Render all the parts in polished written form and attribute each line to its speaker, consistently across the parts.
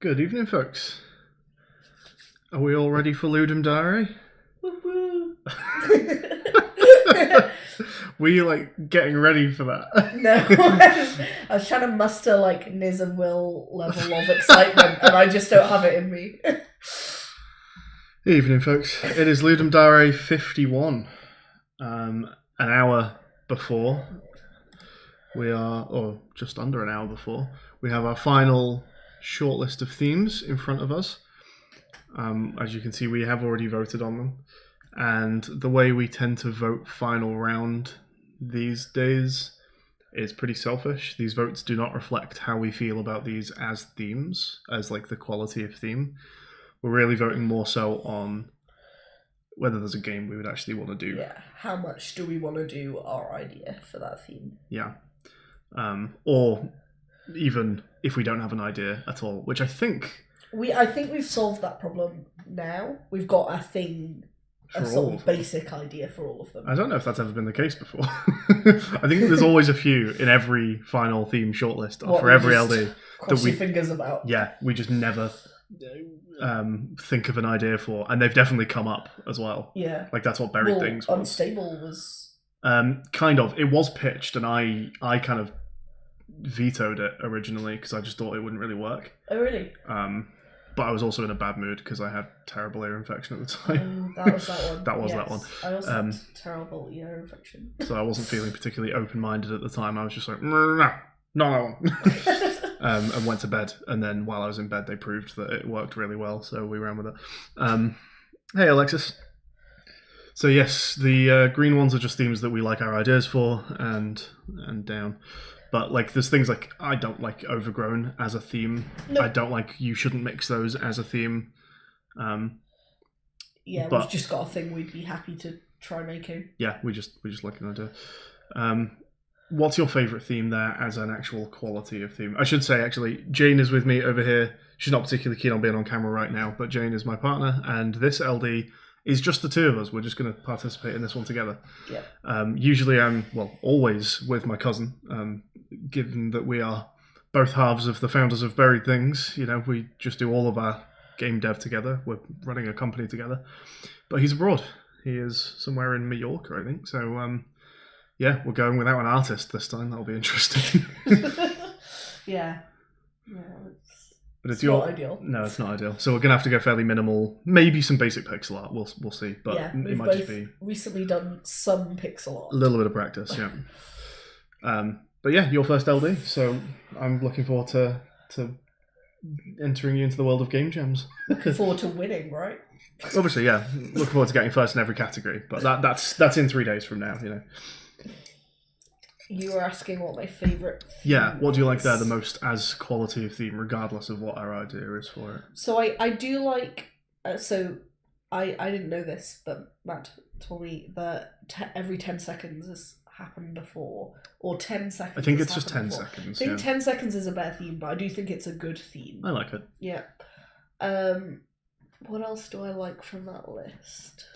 Speaker 1: Good evening, folks. Are we all ready for Ludum Diary?
Speaker 2: Woo-woo.
Speaker 1: Were you like getting ready for that?
Speaker 2: No, I was trying to muster like Niz and Will level of excitement, and I just don't have it in me.
Speaker 1: Evening, folks. It is Ludum Diary 51. An hour before we are, or just under an hour before, we have our final shortlist of themes in front of us. As you can see, we have already voted on them. And the way we tend to vote final round these days is pretty selfish. These votes do not reflect how we feel about these as themes, as like the quality of theme. We're really voting more so on whether there's a game we would actually want to do.
Speaker 2: Yeah, how much do we want to do our idea for that theme?
Speaker 1: Yeah. Or even if we don't have an idea at all, which I think
Speaker 2: we've solved that problem now. We've got a sort of basic idea for all of them.
Speaker 1: I don't know if that's ever been the case before. I think there's always a few in every final theme shortlist for every LD.
Speaker 2: Cross your fingers about.
Speaker 1: Yeah, we just never think of an idea for, and they've definitely come up as well.
Speaker 2: Yeah,
Speaker 1: like that's what Buried Things was.
Speaker 2: Unstable was
Speaker 1: kind of. It was pitched, and I kind of vetoed it originally because I just thought it wouldn't really work.
Speaker 2: Oh, really?
Speaker 1: But I was also in a bad mood because I had terrible ear infection at the time.
Speaker 2: Oh, that was that one.
Speaker 1: That was that one.
Speaker 2: I also had terrible ear infection.
Speaker 1: So I wasn't feeling particularly open-minded at the time. I was just like, no, not that one. And went to bed. And then while I was in bed, they proved that it worked really well. So we ran with it. Hey, Alexis. So yes, the green ones are just themes that we like our ideas for and down. But like, there's things like I don't like Overgrown as a theme.
Speaker 2: Nope.
Speaker 1: I don't like You Shouldn't Mix Those as a theme.
Speaker 2: Yeah, we've just got a thing we'd be happy to try making.
Speaker 1: Yeah, we just like an idea. What's your favourite theme there as an actual quality of theme? I should say, actually, Jane is with me over here. She's not particularly keen on being on camera right now, but Jane is my partner, and this LD is just the two of us. We're just going to participate in this one together.
Speaker 2: Yeah.
Speaker 1: Usually I'm, always with my cousin, given that we are both halves of the founders of Buried Things. You know, we just do all of our game dev together. We're running a company together. But he's abroad. He is somewhere in Mallorca, I think. So, yeah, we're going without an artist this time. That'll be interesting.
Speaker 2: Yeah.
Speaker 1: But it's
Speaker 2: not ideal.
Speaker 1: No, it's not ideal. So we're gonna have to go fairly minimal. Maybe some basic pixel art. We'll see. But
Speaker 2: yeah,
Speaker 1: it might just be
Speaker 2: recently done some pixel art.
Speaker 1: A little bit of practice, yeah. But yeah, your first LD. So I'm looking forward to entering you into the world of game jams.
Speaker 2: Looking forward to winning, right?
Speaker 1: Obviously, yeah. Looking forward to getting first in every category. But that's in 3 days from now. You know.
Speaker 2: You were asking what my favourite theme
Speaker 1: Yeah, what do you like
Speaker 2: is.
Speaker 1: there the most as quality of theme, regardless of what our idea is for it?
Speaker 2: So I do like... so I didn't know this, but Matt told me that every 10 seconds has happened before. Or 10 seconds.
Speaker 1: I think it's just 10
Speaker 2: before.
Speaker 1: seconds.
Speaker 2: I think 10 seconds is a better theme, but I do think it's a good theme.
Speaker 1: I like it.
Speaker 2: Yeah. What else do I like from that list?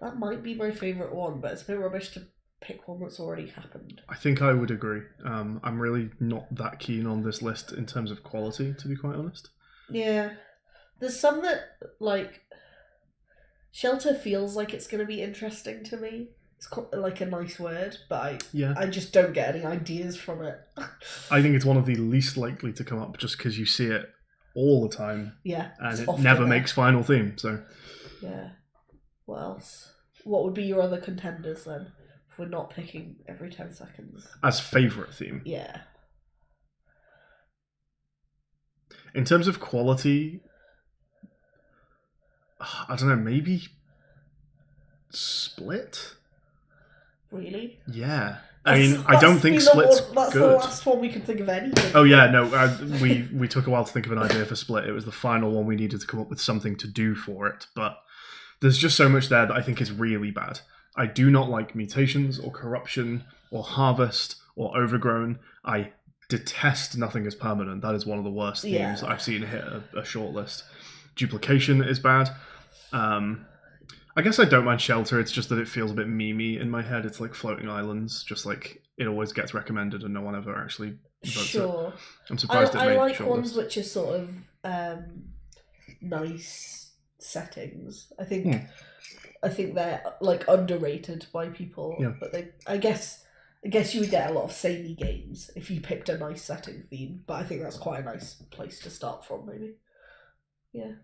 Speaker 2: That might be my favourite one, but it's a bit rubbish to pick one that's already happened.
Speaker 1: I think I would agree. I'm really not that keen on this list in terms of quality, to be quite honest.
Speaker 2: Yeah. There's some that, like... Shelter feels like it's going to be interesting to me. It's like a nice word, but I just don't get any ideas from it.
Speaker 1: I think it's one of the least likely to come up just because you see it all the time.
Speaker 2: Yeah.
Speaker 1: And it never makes final theme, so...
Speaker 2: Yeah. What else? What would be your other contenders then? If we're not picking every 10 seconds.
Speaker 1: As favourite theme?
Speaker 2: Yeah.
Speaker 1: In terms of quality, I don't know, maybe Split?
Speaker 2: Really?
Speaker 1: Yeah. I don't think Split's good.
Speaker 2: That's the last one we can think of anything.
Speaker 1: Oh yeah, no, we took a while to think of an idea for Split. It was the final one we needed to come up with something to do for it, but there's just so much there that I think is really bad. I do not like Mutations or Corruption or Harvest or Overgrown. I detest Nothing is Permanent. That is one of the worst themes I've seen hit a shortlist. Duplication is bad. I I guess I don't mind Shelter. It's just that it feels a bit memey in my head. It's like Floating Islands, just like it always gets recommended and no one ever actually votes
Speaker 2: Sure.
Speaker 1: it. I'm surprised it made
Speaker 2: I like
Speaker 1: shortlist.
Speaker 2: ones which are sort of nice settings. I think they're like underrated by people.
Speaker 1: Yeah.
Speaker 2: But I guess you would get a lot of samey games if you picked a nice setting theme. But I think that's quite a nice place to start from, maybe. Yeah.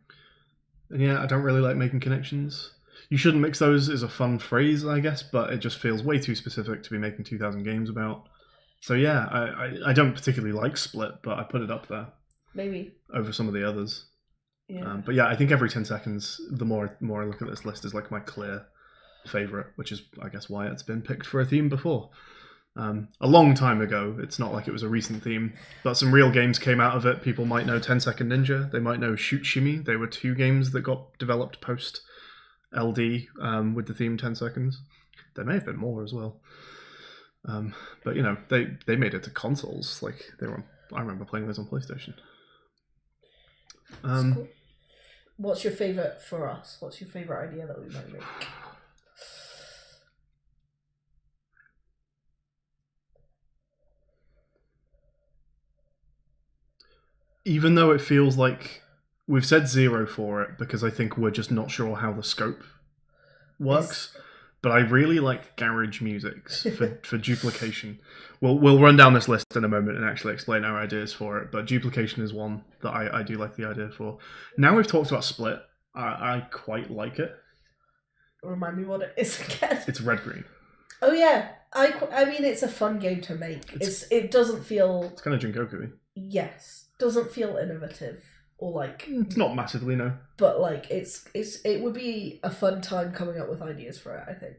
Speaker 1: Yeah, I don't really like making connections. You shouldn't mix those is a fun phrase, I guess, but it just feels way too specific to be making 2,000 games about. So yeah, I don't particularly like Split, but I put it up there.
Speaker 2: Maybe.
Speaker 1: Over some of the others.
Speaker 2: Yeah.
Speaker 1: But yeah, I think every 10 seconds, the more I look at this list, is like my clear favourite, which is, I guess, why it's been picked for a theme before. A long time ago, it's not like it was a recent theme, but some real games came out of it. People might know 10 Second Ninja, they might know Shoot Shimmy. They were 2 games that got developed post LD with the theme 10 seconds. There may have been more as well. But you know, they made it to consoles. Like they were. I remember playing those on PlayStation.
Speaker 2: Cool. What's your favourite for us? What's your favourite idea that we might make?
Speaker 1: Even though it feels like we've said 0 for it because I think we're just not sure how the scope works. But I really like garage musics for duplication. We'll run down this list in a moment and actually explain our ideas for it. But duplication is one that I do like the idea for. Now we've talked about Split, I quite like it.
Speaker 2: Remind me what it is again.
Speaker 1: It's red-green.
Speaker 2: Oh yeah, I mean it's a fun game to make. It doesn't feel.
Speaker 1: It's kind of Jingoku-y.
Speaker 2: Yes, doesn't feel innovative or like.
Speaker 1: It's not massively, no.
Speaker 2: But like it would be a fun time coming up with ideas for it. I think.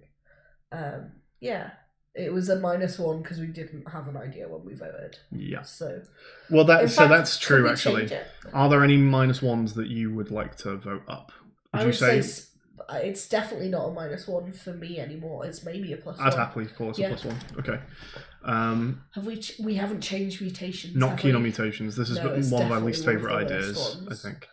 Speaker 2: Yeah, it was a -1 because we didn't have an idea when we voted.
Speaker 1: Yeah.
Speaker 2: So.
Speaker 1: Well, that's true. Actually,
Speaker 2: it?
Speaker 1: Are there any -1s that you would like to vote up?
Speaker 2: I would say it's definitely not a -1 for me anymore. It's maybe a +1.
Speaker 1: I'd happily call it a +1. Okay.
Speaker 2: We haven't changed mutations.
Speaker 1: Not keen on mutations. This is one of my least favourite ideas, I think.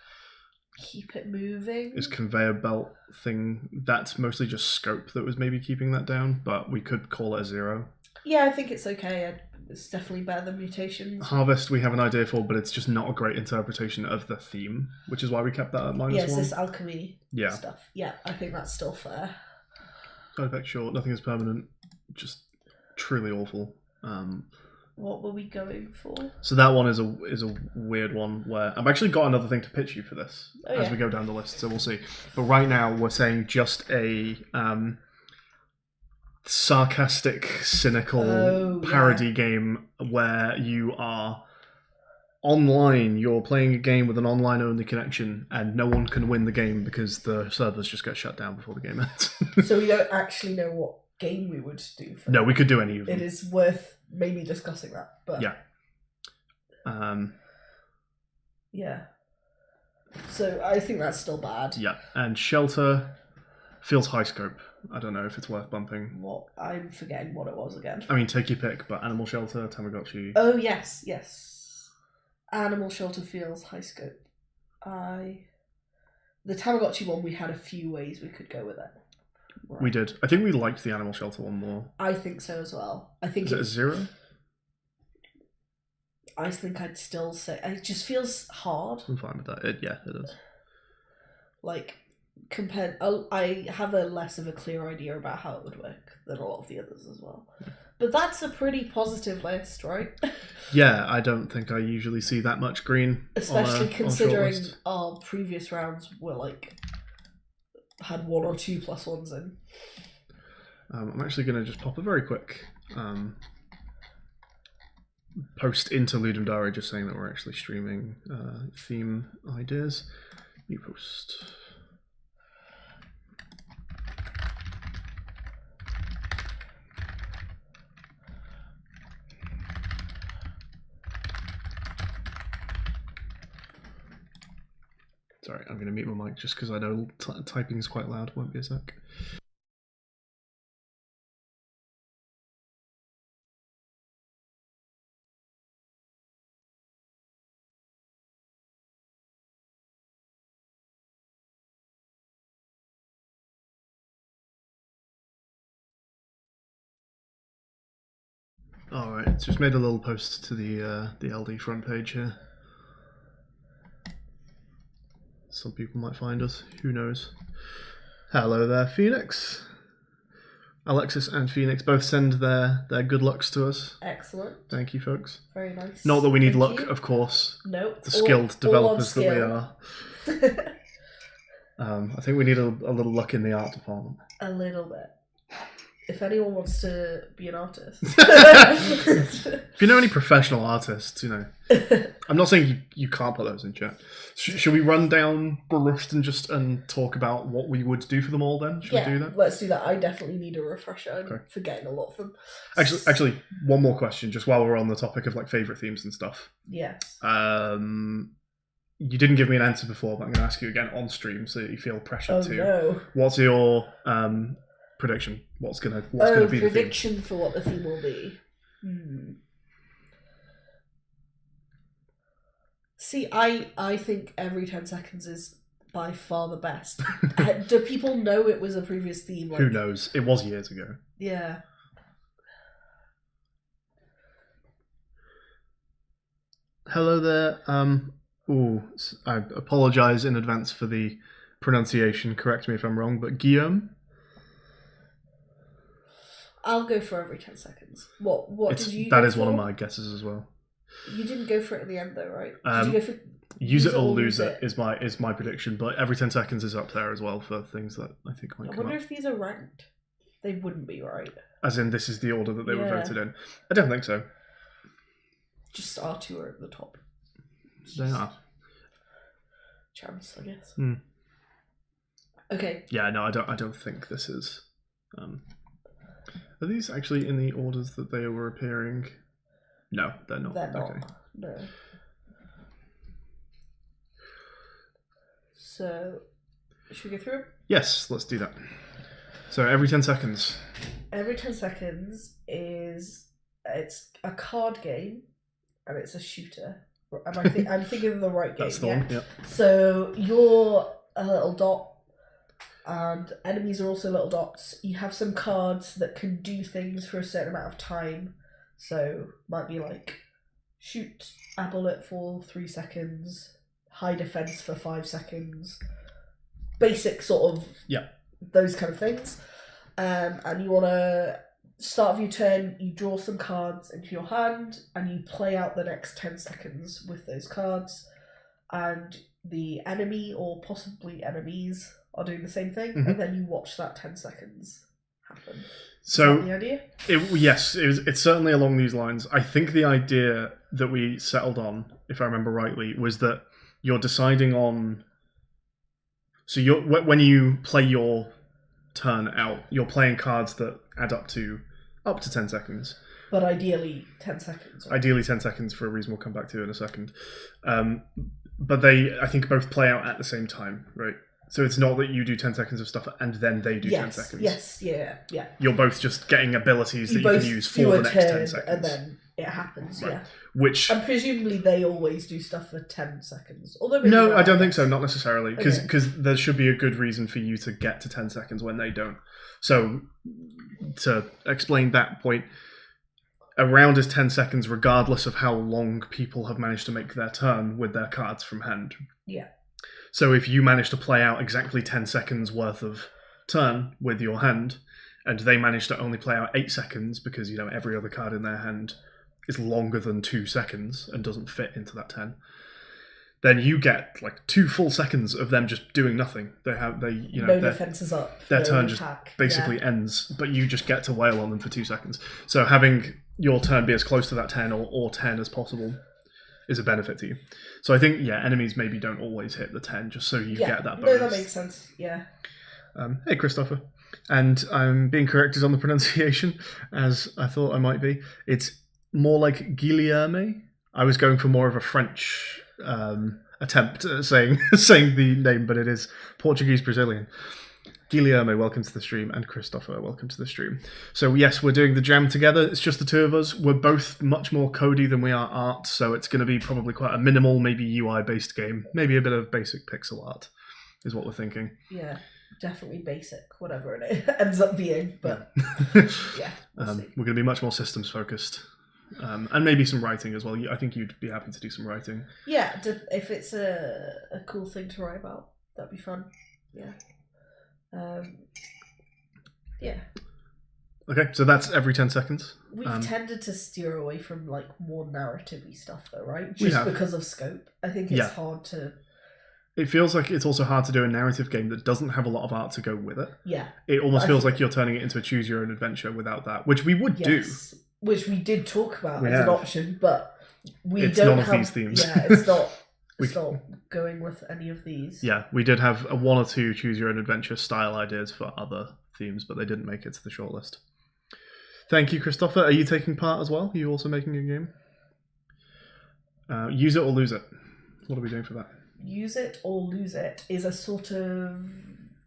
Speaker 2: Keep it moving.
Speaker 1: Is conveyor belt thing. That's mostly just scope that was maybe keeping that down, but we could call it a 0.
Speaker 2: Yeah, I think it's okay. It's definitely better than mutations.
Speaker 1: Harvest we have an idea for, but it's just not a great interpretation of the theme, which is why we kept that at -1.
Speaker 2: Yes, this alchemy stuff. Yeah, I think that's still fair.
Speaker 1: Side effect short, nothing is permanent. Just truly awful.
Speaker 2: What were we going for?
Speaker 1: So that one is a weird one where I've actually got another thing to pitch you for this as we go down the list, so we'll see. But right now we're saying just a sarcastic, cynical parody game where you are online. You're playing a game with an online-only connection, and no one can win the game because the servers just get shut down before the game ends.
Speaker 2: So we don't actually know what game we would do for
Speaker 1: No, we could do any of them.
Speaker 2: It is worth maybe discussing that, but
Speaker 1: yeah.
Speaker 2: Yeah. So I think that's still bad.
Speaker 1: Yeah, and Shelter feels high scope. I don't know if it's worth bumping.
Speaker 2: What? I'm forgetting what it was again.
Speaker 1: I mean, take your pick, but Animal Shelter, Tamagotchi.
Speaker 2: Oh yes. Animal Shelter feels high scope. The Tamagotchi one, we had a few ways we could go with it. Right.
Speaker 1: We did. I think we liked the Animal Shelter one more.
Speaker 2: I think so as well. I think
Speaker 1: is it a 0?
Speaker 2: I think I'd still say it just feels hard.
Speaker 1: I'm fine with that. It is.
Speaker 2: Like compared, I have a less of a clear idea about how it would work than a lot of the others as well. But that's a pretty positive list, right?
Speaker 1: Yeah, I don't think I usually see that much green.
Speaker 2: Especially considering our previous rounds were had 1 or 2 +1s in.
Speaker 1: I'm actually going to just pop a very quick post into Ludum Diary just saying that we're actually streaming theme ideas. New post. Sorry, I'm going to mute my mic just because I know typing is quite loud. Won't be a sec. All right, just made a little post to the LD front page here. Some people might find us. Who knows? Hello there, Phoenix. Alexis and Phoenix both send their good lucks to us.
Speaker 2: Excellent.
Speaker 1: Thank you, folks.
Speaker 2: Very nice.
Speaker 1: Not that we need luck, of course.
Speaker 2: Nope.
Speaker 1: The skilled developers that we are. I think we need a little luck in the art department.
Speaker 2: A little bit. If anyone wants to be an artist.
Speaker 1: If you know any professional artists, I'm not saying you can't put those in chat. Should we run down the list and talk about what we would do for them all then? Should we do that?
Speaker 2: Let's do that. I definitely need a refresher. I'm forgetting a lot of them.
Speaker 1: Actually, one more question, just while we're on the topic of favourite themes and stuff.
Speaker 2: Yes.
Speaker 1: You didn't give me an answer before, but I'm going to ask you again on stream so that you feel pressured to.
Speaker 2: No.
Speaker 1: What's your prediction? What's gonna be the
Speaker 2: prediction for what the theme will be? See, I think every 10 seconds is by far the best. Do people know it was a previous theme?
Speaker 1: Who knows? It was years ago.
Speaker 2: Yeah.
Speaker 1: Hello there. I apologise in advance for the pronunciation. Correct me if I'm wrong, but Guillaume.
Speaker 2: I'll go for every 10 seconds. What did you?
Speaker 1: That is one of my guesses as well.
Speaker 2: You didn't go for it in the end, though, right? Did you go for
Speaker 1: use it or lose it? Is my prediction, but every 10 seconds is up there as well for things that I think might come up.
Speaker 2: I wonder if these are ranked. They wouldn't be, right?
Speaker 1: As in, this is the order that they were voted in. I don't think so.
Speaker 2: Just R2 are at the top.
Speaker 1: They are.
Speaker 2: Chance, I guess.
Speaker 1: Okay. Yeah, no, I don't think this is. Are these actually in the orders that they were appearing? No, they're not.
Speaker 2: They're not. Okay. No. So, should we go through it?
Speaker 1: Yes, let's do that. So every 10 seconds.
Speaker 2: Every 10 seconds it's a card game, and it's a shooter. I'm thinking of the right game.
Speaker 1: That's the one. Yeah.
Speaker 2: So you're a little dot. And enemies are also little dots. You have some cards that can do things for a certain amount of time. So might be shoot a bullet for 3 seconds, high defense for 5 seconds, basic sort of those kind of things. And you want to start of your turn. You draw some cards into your hand, and you play out the next 10 seconds with those cards. And the enemy or possibly enemies are doing the same thing, and then you watch that 10 seconds happen.
Speaker 1: So,
Speaker 2: is that the idea?
Speaker 1: Yes, it's certainly along these lines. I think the idea that we settled on, if I remember rightly, was that you're deciding on... So when you play your turn out, you're playing cards that add up to 10 seconds.
Speaker 2: But ideally 10 seconds.
Speaker 1: Right? Ideally 10 seconds for a reason we'll come back to in a second. But they, I think, both play out at the same time, right? So it's not that you do 10 seconds of stuff and then they do 10 seconds.
Speaker 2: Yes, yeah.
Speaker 1: You're both just getting abilities that you can use for the next 10 seconds.
Speaker 2: And then it happens, right.
Speaker 1: Which...
Speaker 2: And presumably they always do stuff for 10 seconds. Although
Speaker 1: no, I don't think so, not necessarily. Because there should be a good reason for you to get to 10 seconds when they don't. So, to explain that point, a round is 10 seconds regardless of how long people have managed to make their turn with their cards from hand.
Speaker 2: Yeah.
Speaker 1: So if you manage to play out exactly 10 seconds worth of turn with your hand, and they manage to only play out 8 seconds because, every other card in their hand is longer than 2 seconds and doesn't fit into that 10, then you get 2 full seconds of them just doing nothing.
Speaker 2: No defenses up.
Speaker 1: Their turn just basically ends, but you just get to wail on them for 2 seconds. So having your turn be as close to that 10 or 10 as possible is a benefit to you. So I think, enemies maybe don't always hit the 10 just so you get that bonus.
Speaker 2: No, that makes sense, yeah.
Speaker 1: Hey, Christopher. And I'm being corrected on the pronunciation, as I thought I might be. It's more like Guilherme. I was going for more of a French attempt at saying the name, but it is Portuguese-Brazilian. Guilherme, welcome to the stream, and Christopher, welcome to the stream. So yes, we're doing the jam together. It's just the two of us. We're both much more codey than we are art, so it's going to be probably quite a minimal, maybe UI-based game. Maybe a bit of basic pixel art is what we're thinking.
Speaker 2: Yeah, definitely basic, whatever it ends up being. But
Speaker 1: we're going to be much more systems-focused And maybe some writing as well. I think you'd be happy to do some writing.
Speaker 2: Yeah, if it's a cool thing to write about, that'd be fun. Yeah. Yeah.
Speaker 1: Okay, so that's every 10 seconds.
Speaker 2: We've tended to steer away from like more narrative-y stuff though, right? Just because of scope. I think it's hard to...
Speaker 1: It feels like it's also hard to do a narrative game that doesn't have a lot of art to go with it.
Speaker 2: Yeah.
Speaker 1: It almost feels like you're turning it into a choose-your-own-adventure without that, which we would do.
Speaker 2: Which we did talk about as an option, but
Speaker 1: it's don't have... these themes.
Speaker 2: Yeah, it's not... It's not going with any of these.
Speaker 1: Yeah, we did have one or two choose-your-own-adventure style ideas for other themes, but they didn't make it to the shortlist. Thank you, Christopher. Are you taking part as well? Are you also making a game? Use it or lose it. What are we doing for that?
Speaker 2: Use it or lose it is a sort of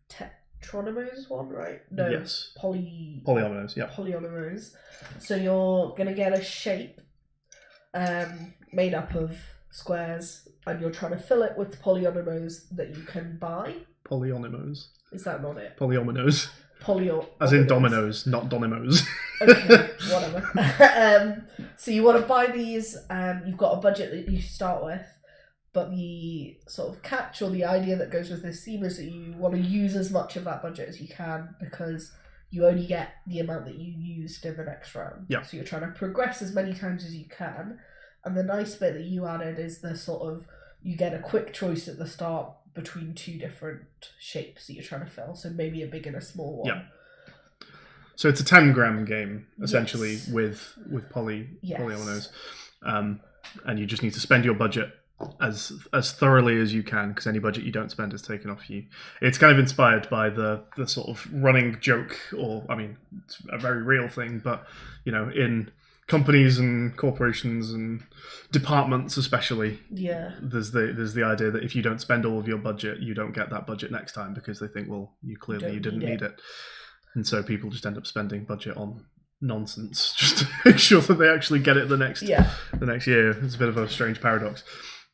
Speaker 2: tetronomos one, right? No.
Speaker 1: Yes.
Speaker 2: Polyominoes, yeah. Polyominoes. So you're going to get a shape made up of squares, and you're trying to fill it with polyominoes that you can buy.
Speaker 1: Polyominoes?
Speaker 2: Is that not it?
Speaker 1: Polyominoes.
Speaker 2: As
Speaker 1: in dominoes, not donimos.
Speaker 2: Okay, whatever. So you want to buy these, you've got a budget that you start with, but the sort of catch or the idea that goes with this theme is that you want to use as much of that budget as you can, because you only get the amount that you used in the next round.
Speaker 1: Yeah.
Speaker 2: So you're trying to progress as many times as you can, and the nice bit that you added is the sort of, you get a quick choice at the start between two different shapes that you're trying to fill, so maybe a big and a small one.
Speaker 1: Yeah. So it's a 10-gram game essentially with polyominoes, and you just need to spend your budget as thoroughly as you can, because any budget you don't spend is taken off you. It's kind of inspired by the sort of running joke, or I mean, it's a very real thing, but in companies and corporations and departments especially, there's the idea that if you don't spend all of your budget, you don't get that budget next time, because they think, well, you didn't need it. And so people just end up spending budget on nonsense just to make sure that they actually get it the next year. It's a bit of a strange paradox.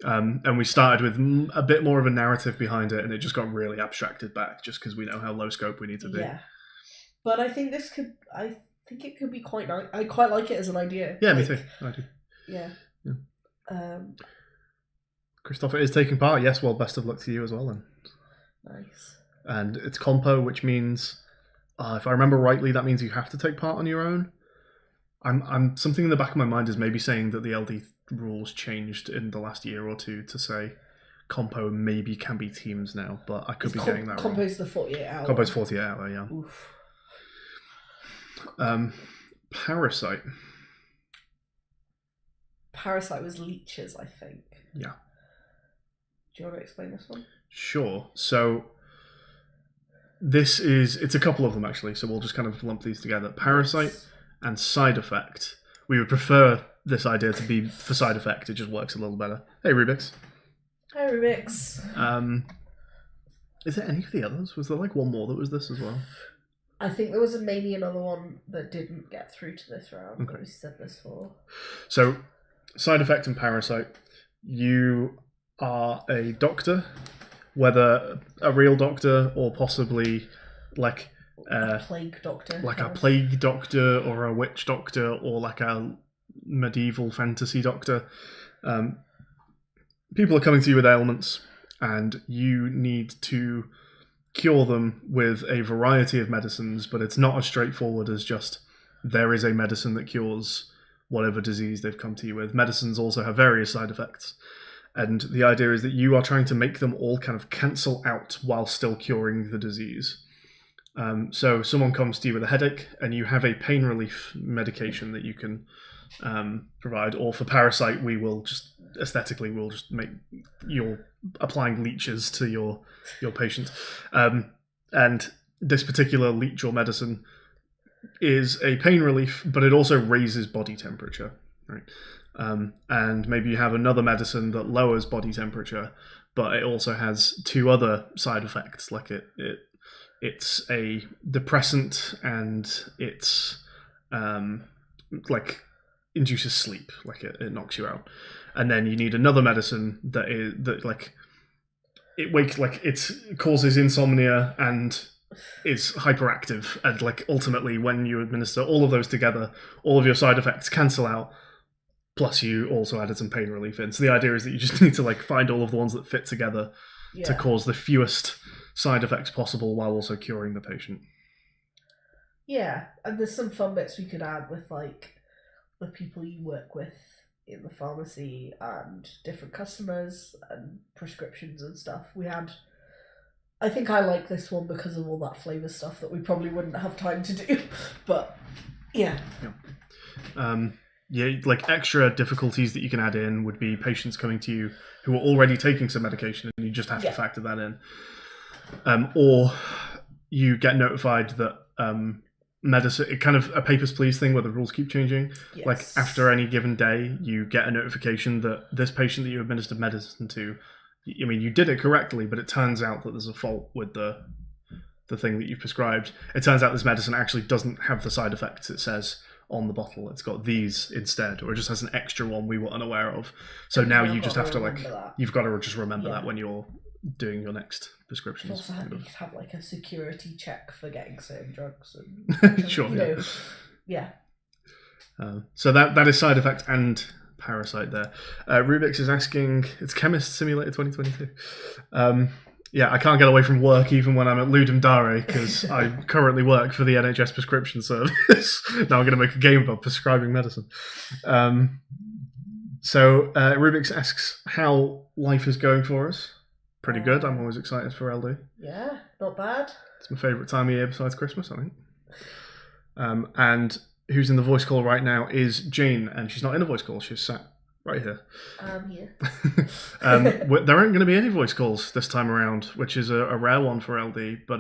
Speaker 1: And we started with a bit more of a narrative behind it, and it just got really abstracted back just because we know how low scope we need to be.
Speaker 2: Yeah. But I think it could be quite nice. I quite like it as an idea.
Speaker 1: Yeah, me too. I do.
Speaker 2: Yeah.
Speaker 1: Christopher is taking part. Yes, well, best of luck to you as well then.
Speaker 2: Nice.
Speaker 1: And it's compo, which means, if I remember rightly, that means you have to take part on your own. I'm something in the back of my mind is maybe saying that the LD rules changed in the last year or two to say compo maybe can be teams now, but I could be getting that wrong.
Speaker 2: Compo's the 48 hour.
Speaker 1: Compo's 48 hour, yeah.
Speaker 2: Oof.
Speaker 1: Parasite.
Speaker 2: Parasite was leeches, I think.
Speaker 1: Yeah.
Speaker 2: Do you want to explain this one?
Speaker 1: Sure. So it's a couple of them actually, so we'll just kind of lump these together. Parasite and side effect. We would prefer this idea to be for side effect. It just works a little better. Hey, Rubix.
Speaker 2: Hi, Rubix.
Speaker 1: Is there any of the others? Was there like one more that was this as well?
Speaker 2: I think there was maybe another one that didn't get through to this round that we said this for.
Speaker 1: So, side effect and parasite. You are a doctor, whether a real doctor or possibly like
Speaker 2: a plague doctor.
Speaker 1: Like a plague doctor or a witch doctor or like a medieval fantasy doctor. People are coming to you with ailments, and you need to cure them with a variety of medicines, but it's not as straightforward as just there is a medicine that cures whatever disease they've come to you with. Medicines also have various side effects, and the idea is that you are trying to make them all kind of cancel out while still curing the disease. So someone comes to you with a headache, and you have a pain relief medication that you can provide, or for parasite, we'll just make you're applying leeches to your patient, and this particular leech or medicine is a pain relief, but it also raises body temperature, right? And maybe you have another medicine that lowers body temperature, but it also has two other side effects, like it's a depressant, and it's like induces sleep, like it knocks you out. And then you need another medicine that it causes insomnia and is hyperactive, and like ultimately when you administer all of those together, all of your side effects cancel out, plus you also added some pain relief in. So the idea is that you just need to like find all of the ones that fit together to cause the fewest side effects possible while also curing the patient.
Speaker 2: Yeah, and there's some fun bits we could add with like the people you work with in the pharmacy and different customers and prescriptions and stuff. I think I like this one because of all that flavour stuff that we probably wouldn't have time to do, but yeah.
Speaker 1: Like extra difficulties that you can add in would be patients coming to you who are already taking some medication and you just have to factor that in. Or you get notified that medicine, kind of a papers please thing where the rules keep changing.
Speaker 2: Yes.
Speaker 1: Like after any given day, you get a notification that this patient that you administered medicine to, I mean, you did it correctly, but it turns out that there's a fault with the thing that you've prescribed. It turns out this medicine actually doesn't have the side effects it says on the bottle. It's got these instead, or it just has an extra one we were unaware of. So now you just have to you've got to just remember that when you're doing your next prescriptions.
Speaker 2: Also have like a security check for getting certain drugs. And,
Speaker 1: sure.
Speaker 2: Yeah.
Speaker 1: So that is side effect and parasite there. Rubik's is asking, it's Chemist Simulator 2022. I can't get away from work even when I'm at Ludum Dare because I currently work for the NHS prescription service. Now I'm going to make a game about prescribing medicine. So Rubik's asks how life is going for us. Pretty good. I'm always excited for LD.
Speaker 2: Yeah, not bad.
Speaker 1: It's my favourite time of year besides Christmas, I think. And who's in the voice call right now is Jane, and she's not in a voice call. She's sat right here.
Speaker 2: I'm here.
Speaker 1: There aren't going to be any voice calls this time around, which is a rare one for LD, but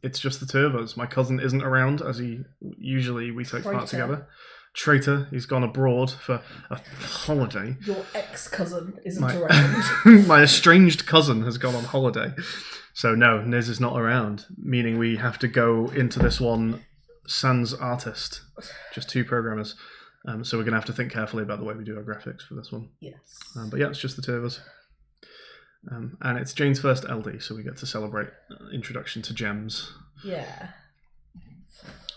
Speaker 1: it's just the two of us. My cousin isn't around, as we take part together. Traitor, he's gone abroad for a holiday.
Speaker 2: Your ex-cousin isn't around.
Speaker 1: My estranged cousin has gone on holiday. So no, Niz is not around, meaning we have to go into this one sans artist, just two programmers. So we're going to have to think carefully about the way we do our graphics for this one.
Speaker 2: Yes.
Speaker 1: But yeah, it's just the two of us. And it's Jane's first LD, so we get to celebrate introduction to gems.
Speaker 2: Yeah.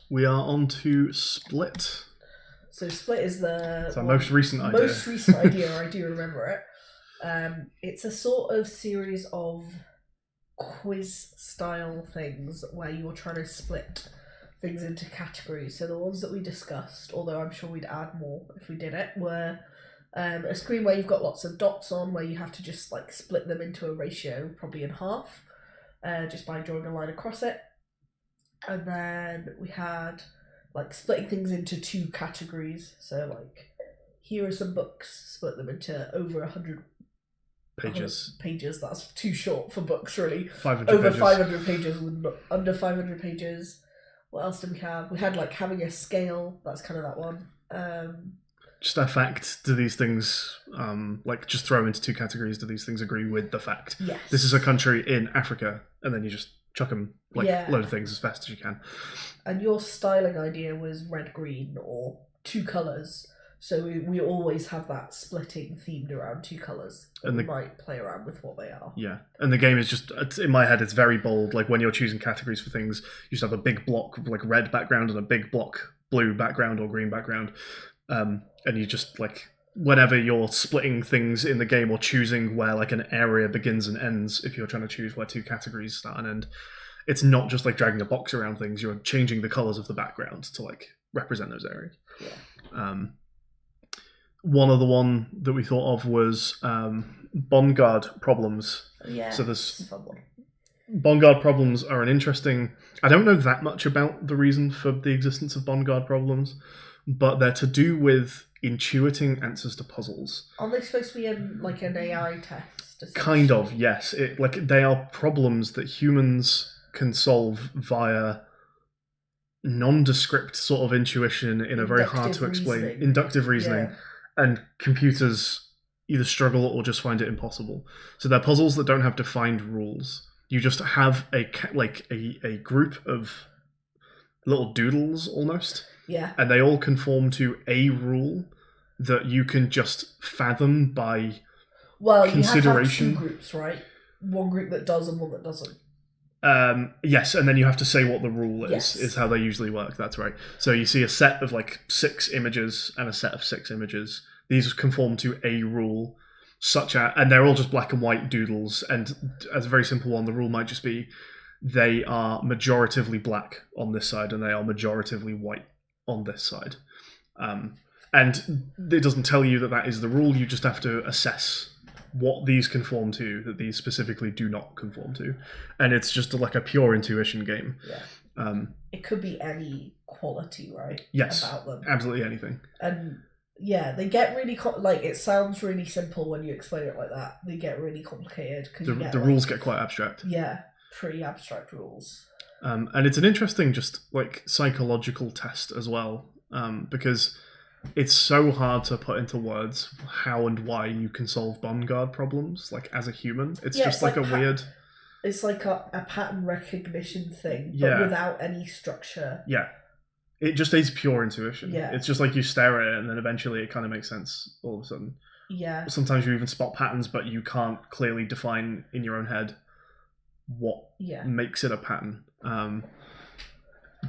Speaker 1: We are on to Split.
Speaker 2: So Split is
Speaker 1: our most recent idea.
Speaker 2: Most recent idea, I do remember it. It's a sort of series of quiz-style things where you're trying to split things into categories. So the ones that we discussed, although I'm sure we'd add more if we did it, were a screen where you've got lots of dots on, where you have to just like split them into a ratio, probably in half, just by drawing a line across it. And then we had like splitting things into two categories. So like, here are some books, split them into over 100 pages. That's too short for books, really.
Speaker 1: 500
Speaker 2: over
Speaker 1: pages.
Speaker 2: 500 pages, under 500 pages. What else did we have? We had like having a scale. That's kind of that one.
Speaker 1: Just a fact. Do these things, like just throw them into two categories? Do these things agree with the fact?
Speaker 2: Yes.
Speaker 1: This is a country in Africa, and then you just chuck them like load of things as fast as you can.
Speaker 2: And your styling idea was red, green, or two colours. So we always have that splitting themed around two colours. And we might play around with what they are.
Speaker 1: Yeah. And the game is just, in my head, it's very bold. Like when you're choosing categories for things, you just have a big block, like red background and a big block, blue background or green background. And you just like, whenever you're splitting things in the game or choosing where like an area begins and ends, if you're trying to choose where two categories start and end, it's not just like dragging a box around things. You're changing the colours of the background to like represent those areas.
Speaker 2: Yeah.
Speaker 1: One other one that we thought of was Bondguard problems.
Speaker 2: Yeah.
Speaker 1: So there's Bondguard problems are an interesting. I don't know that much about the reason for the existence of Bondguard problems, but they're to do with intuiting answers to puzzles.
Speaker 2: Are they supposed to be like an AI test?
Speaker 1: Kind of, yes. They are problems that humans can solve via nondescript sort of intuition in a very hard to explain inductive reasoning. Yeah. And computers either struggle or just find it impossible. So they're puzzles that don't have defined rules. You just have a group of little doodles almost.
Speaker 2: Yeah.
Speaker 1: And they all conform to a rule that you can just fathom by consideration.
Speaker 2: You have to have two groups, right? One group that does and one that doesn't.
Speaker 1: Yes, and then you have to say what the rule is how they usually work. That's right. So you see a set of like 6 images and a set of 6 images. these conform to a rule, and they're all just black and white doodles. And as a very simple one, the rule might just be they are majoritively black on this side and they are majoritively white on this side. And it doesn't tell you that is the rule. You just have to assess what these conform to that these specifically do not conform to. And it's just like a pure intuition game.
Speaker 2: Yeah. It could be any quality, right?
Speaker 1: Yes.
Speaker 2: About them.
Speaker 1: Absolutely anything.
Speaker 2: And yeah, they get really like it sounds really simple when you explain it like that. They get really complicated because
Speaker 1: the rules get quite abstract.
Speaker 2: Yeah, pretty abstract rules.
Speaker 1: And it's an interesting just like psychological test as well, because it's so hard to put into words how and why you can solve Bongard problems, like as a human. It's just like a weird...
Speaker 2: It's like a pattern recognition thing, but without any structure.
Speaker 1: Yeah. It just is pure intuition.
Speaker 2: Yeah.
Speaker 1: It's just like you stare at it and then eventually it kind of makes sense all of a sudden.
Speaker 2: Yeah.
Speaker 1: Sometimes you even spot patterns, but you can't clearly define in your own head what makes it a pattern.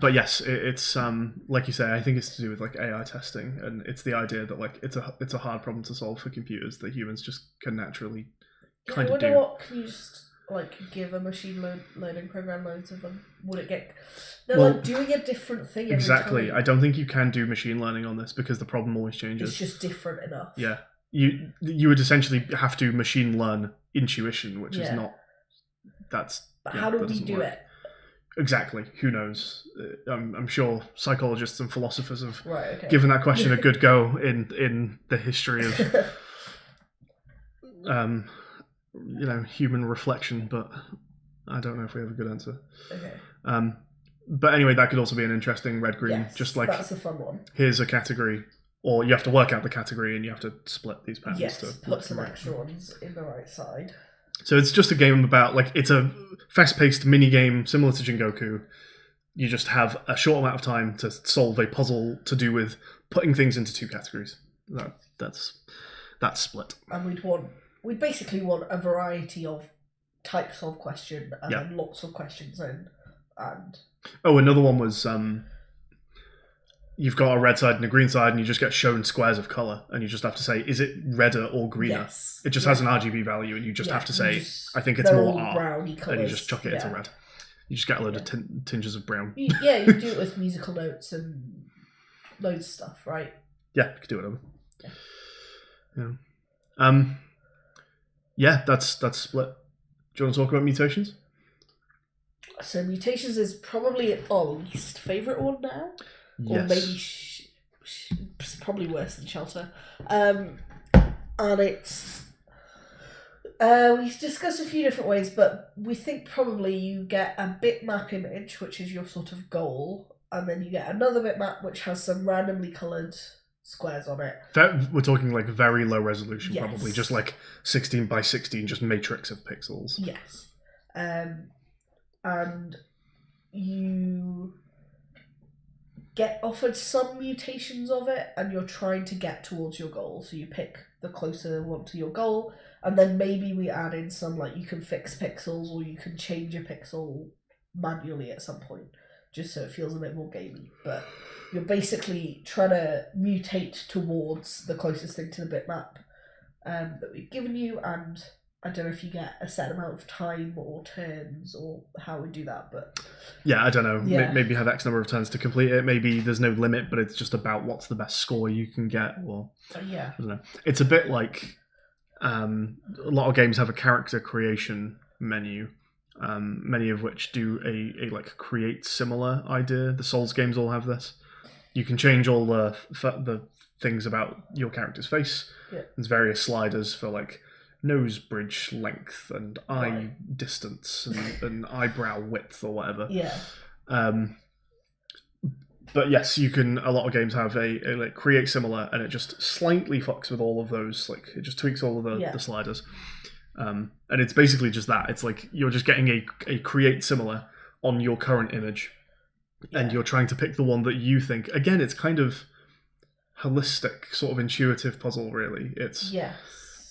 Speaker 1: But yes, it's like you say, I think it's to do with like AI testing, and it's the idea that like it's a hard problem to solve for computers that humans just can naturally kind of do.
Speaker 2: What can you just like give a machine learning program loads of them? Would it get? They're like doing a different thing
Speaker 1: exactly.
Speaker 2: every time.
Speaker 1: I don't think you can do machine learning on this because the problem always changes.
Speaker 2: It's just different enough.
Speaker 1: Yeah, you would essentially have to machine learn intuition, which is not. But
Speaker 2: how do we do it?
Speaker 1: Exactly. Who knows? I'm sure psychologists and philosophers have given that question a good go in the history of human reflection, but I don't know if we have a good answer.
Speaker 2: Okay.
Speaker 1: But anyway, that could also be an interesting red-green.
Speaker 2: Yes,
Speaker 1: just like
Speaker 2: that's a fun one.
Speaker 1: Here's a category, or you have to work out the category and you have to split these patterns.
Speaker 2: Yes,
Speaker 1: to
Speaker 2: put some extra ones in the right side.
Speaker 1: So it's just a game about, like, it's a fast-paced mini-game similar to Jingoku. You just have a short amount of time to solve a puzzle to do with putting things into two categories. That's split.
Speaker 2: And we'd basically want a variety of types of question and then lots of questions in. And
Speaker 1: another one was you've got a red side and a green side, and you just get shown squares of color, and you just have to say, is it redder or greener?
Speaker 2: Yes.
Speaker 1: It just has an RGB value, and you just have to say, I think it's more R,
Speaker 2: browny colors,
Speaker 1: and you just chuck it into red. You just get a load of tinges of brown.
Speaker 2: You do it with musical notes and loads of stuff, right?
Speaker 1: Yeah, you could do whatever. Yeah. That's split. Do you want to talk about mutations?
Speaker 2: So mutations is probably our least favourite one now.
Speaker 1: Yes.
Speaker 2: Or maybe probably worse than Shelter. And it's... we discussed a few different ways, but we think probably you get a bitmap image, which is your sort of goal, and then you get another bitmap which has some randomly coloured squares on it.
Speaker 1: We're talking like very low resolution, probably. Just like 16 by 16, just matrix of pixels.
Speaker 2: Yes. And you get offered some mutations of it, and you're trying to get towards your goal. So you pick the closer one to your goal, and then maybe we add in some, like, you can fix pixels, or you can change a pixel manually at some point, just so it feels a bit more gamey. But you're basically trying to mutate towards the closest thing to the bitmap that we've given you, and I don't know if you get a set amount of time or turns or how we do that, but...
Speaker 1: Yeah, I don't know. Yeah. Maybe you have X number of turns to complete it. Maybe there's no limit, but it's just about what's the best score you can get. Or
Speaker 2: yeah.
Speaker 1: I don't know. It's a bit like a lot of games have a character creation menu, many of which do a like create similar idea. The Souls games all have this. You can change all the things about your character's face.
Speaker 2: Yeah.
Speaker 1: There's various sliders for like nose bridge length and eye distance and eyebrow width or whatever.
Speaker 2: Yeah.
Speaker 1: But yes, you can. A lot of games have a like create similar, and it just slightly fucks with all of those. Like it just tweaks all of the sliders, and it's basically just that. It's like you're just getting a create similar on your current image, and you're trying to pick the one that you think. Again, it's kind of holistic, sort of intuitive puzzle. Really, it's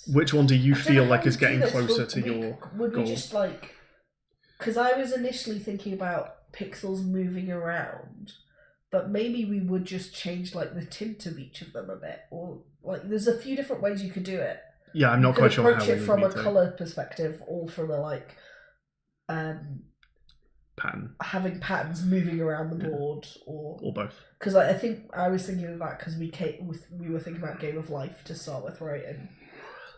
Speaker 1: which one do you feel like is getting closer to your goal?
Speaker 2: Would we just like? Because I was initially thinking about pixels moving around. but maybe we would just change like the tint of each of them a bit, or like there's a few different ways you could do it.
Speaker 1: Yeah, I'm not quite sure how
Speaker 2: approach it from a colour perspective, or from a like
Speaker 1: pattern,
Speaker 2: having patterns moving around the board, or
Speaker 1: both.
Speaker 2: Because I think I was thinking of that because we were thinking about Game of Life to start with, right?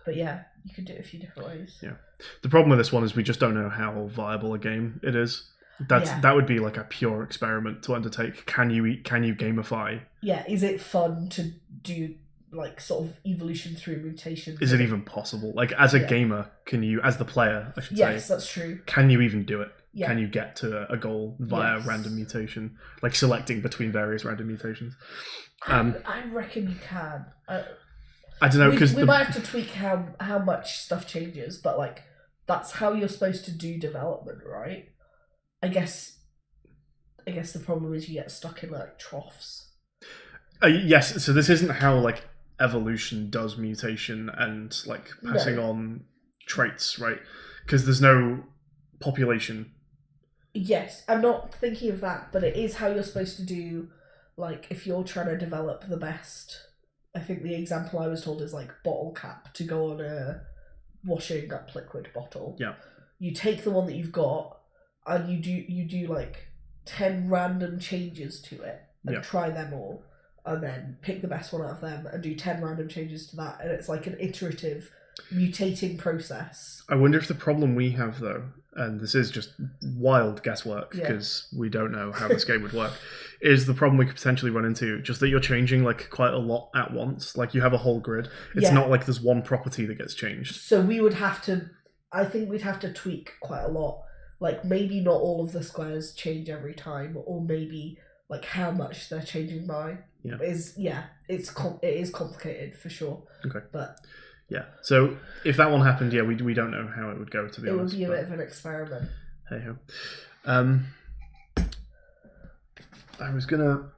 Speaker 2: But yeah, you could do it a few different ways.
Speaker 1: Yeah, the problem with this one is we just don't know how viable a game it is. That would be like a pure experiment to undertake. Can you gamify? Yeah,
Speaker 2: is it fun to do like sort of evolution through mutation?
Speaker 1: Is it even possible? Like as a gamer, can you, as the player, I should say?
Speaker 2: Yes, that's true.
Speaker 1: Can you even do it? Yeah. Can you get to a goal via random mutation, like selecting between various random mutations?
Speaker 2: I reckon you can.
Speaker 1: I don't know, because
Speaker 2: we might have to tweak how much stuff changes, but like that's how you're supposed to do development, right? I guess the problem is you get stuck in like troughs.
Speaker 1: Yes, so this isn't how like evolution does mutation and like passing on traits, right? Because there's no population.
Speaker 2: Yes, I'm not thinking of that, but it is how you're supposed to do, like if you're trying to develop the best. I think the example I was told is like bottle cap to go on a washing up liquid bottle.
Speaker 1: Yeah.
Speaker 2: You take the one that you've got and you do like 10 random changes to it and try them all, and then pick the best one out of them and do 10 random changes to that, and it's like an iterative mutating process.
Speaker 1: I wonder if the problem we have though, and this is just wild guesswork because we don't know how this game would work, is the problem we could potentially run into just that you're changing like quite a lot at once. Like you have a whole grid. It's not like there's one property that gets changed.
Speaker 2: So we would have to, I think we'd have to tweak quite a lot. Like maybe not all of the squares change every time, or maybe like how much they're changing by. It is complicated for sure.
Speaker 1: Okay.
Speaker 2: But
Speaker 1: yeah, so if that one happened, we don't know how it would go, to be honest.
Speaker 2: It would be a bit of an experiment.
Speaker 1: Hey ho. I was gonna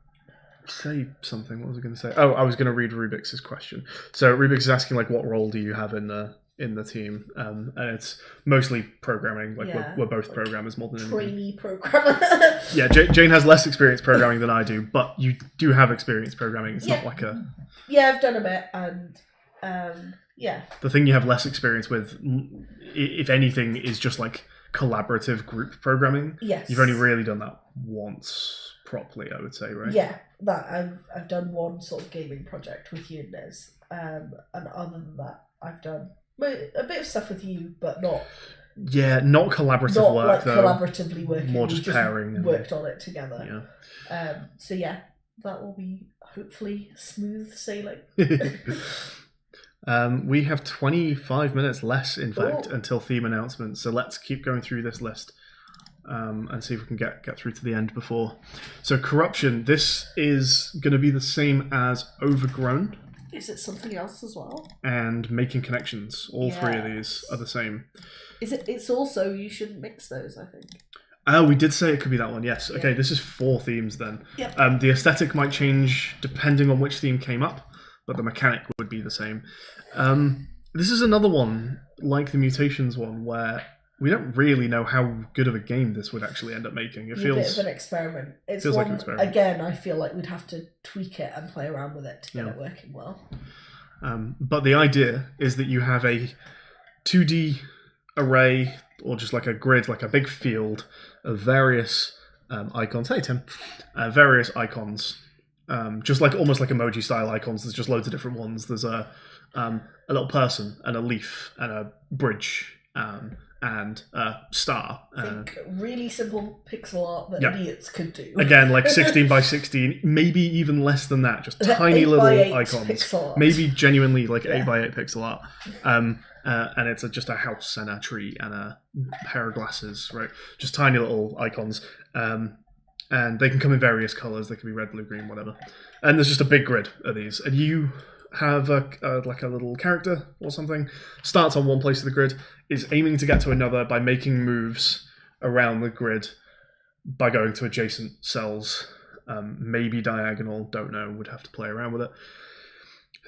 Speaker 1: say something. What was I gonna say? Oh, I was gonna read Rubik's question. So Rubik's is asking like, what role do you have in the team? And it's mostly programming. Like we're both programmers more than anything.
Speaker 2: Trainee programmer.
Speaker 1: Yeah, Jane has less experience programming than I do, but you do have experience programming. It's not like a.
Speaker 2: Yeah, I've done a bit, and
Speaker 1: the thing you have less experience with, if anything, is just like collaborative group programming.
Speaker 2: Yes.
Speaker 1: You've only really done that once properly, I would say, right?
Speaker 2: Yeah, that I've done one sort of gaming project with you and Liz, and other than that, I've done a bit of stuff with you, but not.
Speaker 1: Yeah, not collaborative work
Speaker 2: like
Speaker 1: though.
Speaker 2: Collaboratively working.
Speaker 1: More just pairing.
Speaker 2: Worked on it together. Yeah. So yeah, that will be hopefully smooth sailing.
Speaker 1: We have 25 minutes less, in fact, until theme announcements. So let's keep going through this list and see if we can get through to the end before. So corruption. This is going to be the same as overgrown.
Speaker 2: Is it something else as well?
Speaker 1: And making connections. All three of these are the same.
Speaker 2: Is it? It's also, you shouldn't mix those, I think.
Speaker 1: Oh, we did say it could be that one, yes. Okay, this is 4 themes then.
Speaker 2: Yep.
Speaker 1: The aesthetic might change depending on which theme came up, but the mechanic would be the same. This is another one, like the Mutations one, where we don't really know how good of a game this would actually end up making. It feels
Speaker 2: a bit of an experiment. It's
Speaker 1: feels
Speaker 2: one,
Speaker 1: like an experiment.
Speaker 2: Again, I feel like we'd have to tweak it and play around with it to get it working well.
Speaker 1: But the idea is that you have a 2D array, or just like a grid, like a big field of various icons. Hey, Tim. Various icons. Just like almost like emoji style icons. There's just loads of different ones. There's a little person and a leaf and a bridge and a star.
Speaker 2: Think really simple pixel art that idiots could do.
Speaker 1: Again, like 16 by 16, maybe even less than that. Just tiny little icons. Maybe genuinely like 8 by 8 pixel art. And it's just a house and a tree and a pair of glasses, right? Just tiny little icons. And they can come in various colours. They can be red, blue, green, whatever. And there's just a big grid of these. And you have like a little character or something. Starts on one place of the grid, is aiming to get to another by making moves around the grid by going to adjacent cells. Maybe diagonal, don't know, would have to play around with it.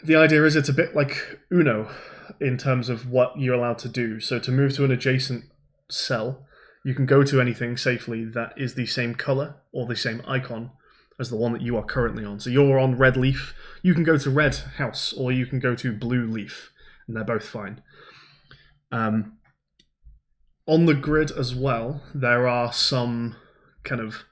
Speaker 1: The idea is it's a bit like Uno in terms of what you're allowed to do. So to move to an adjacent cell, you can go to anything safely that is the same color or the same icon as the one that you are currently on. So you're on red leaf. You can go to red house, or you can go to blue leaf, and they're both fine. On the grid as well, there are some kind of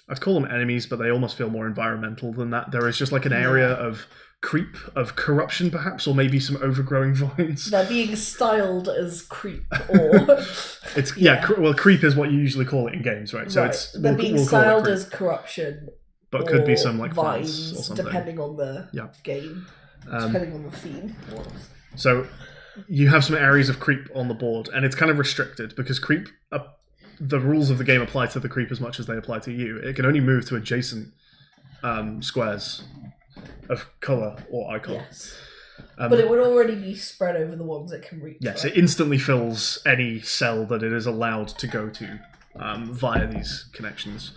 Speaker 1: I'd call them enemies, but they almost feel more environmental than that. There is just like an area of creep, of corruption perhaps, or maybe some overgrowing vines.
Speaker 2: They're being styled as creep, or...
Speaker 1: It's creep is what you usually call it in games, right? So
Speaker 2: they're being styled as corruption,
Speaker 1: but could be some like
Speaker 2: vines
Speaker 1: or something,
Speaker 2: depending on the game, depending on the theme.
Speaker 1: So you have some areas of creep on the board, and it's kind of restricted because creep... the rules of the game apply to the creep as much as they apply to you. It can only move to adjacent squares of colour or icon.
Speaker 2: Yes. But it would already be spread over the ones it can reach.
Speaker 1: Yes,
Speaker 2: right?
Speaker 1: It instantly fills any cell that it is allowed to go to via these connections.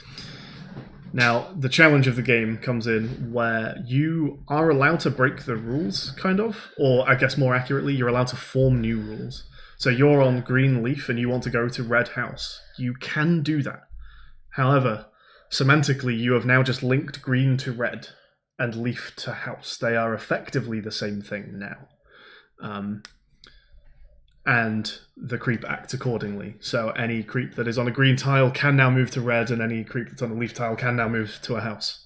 Speaker 1: Now, the challenge of the game comes in where you are allowed to break the rules, kind of, or I guess more accurately, you're allowed to form new rules. So you're on green leaf and you want to go to red house. You can do that. However, semantically, you have now just linked green to red and leaf to house. They are effectively the same thing now. And the creep acts accordingly. So any creep that is on a green tile can now move to red, and any creep that's on a leaf tile can now move to a house.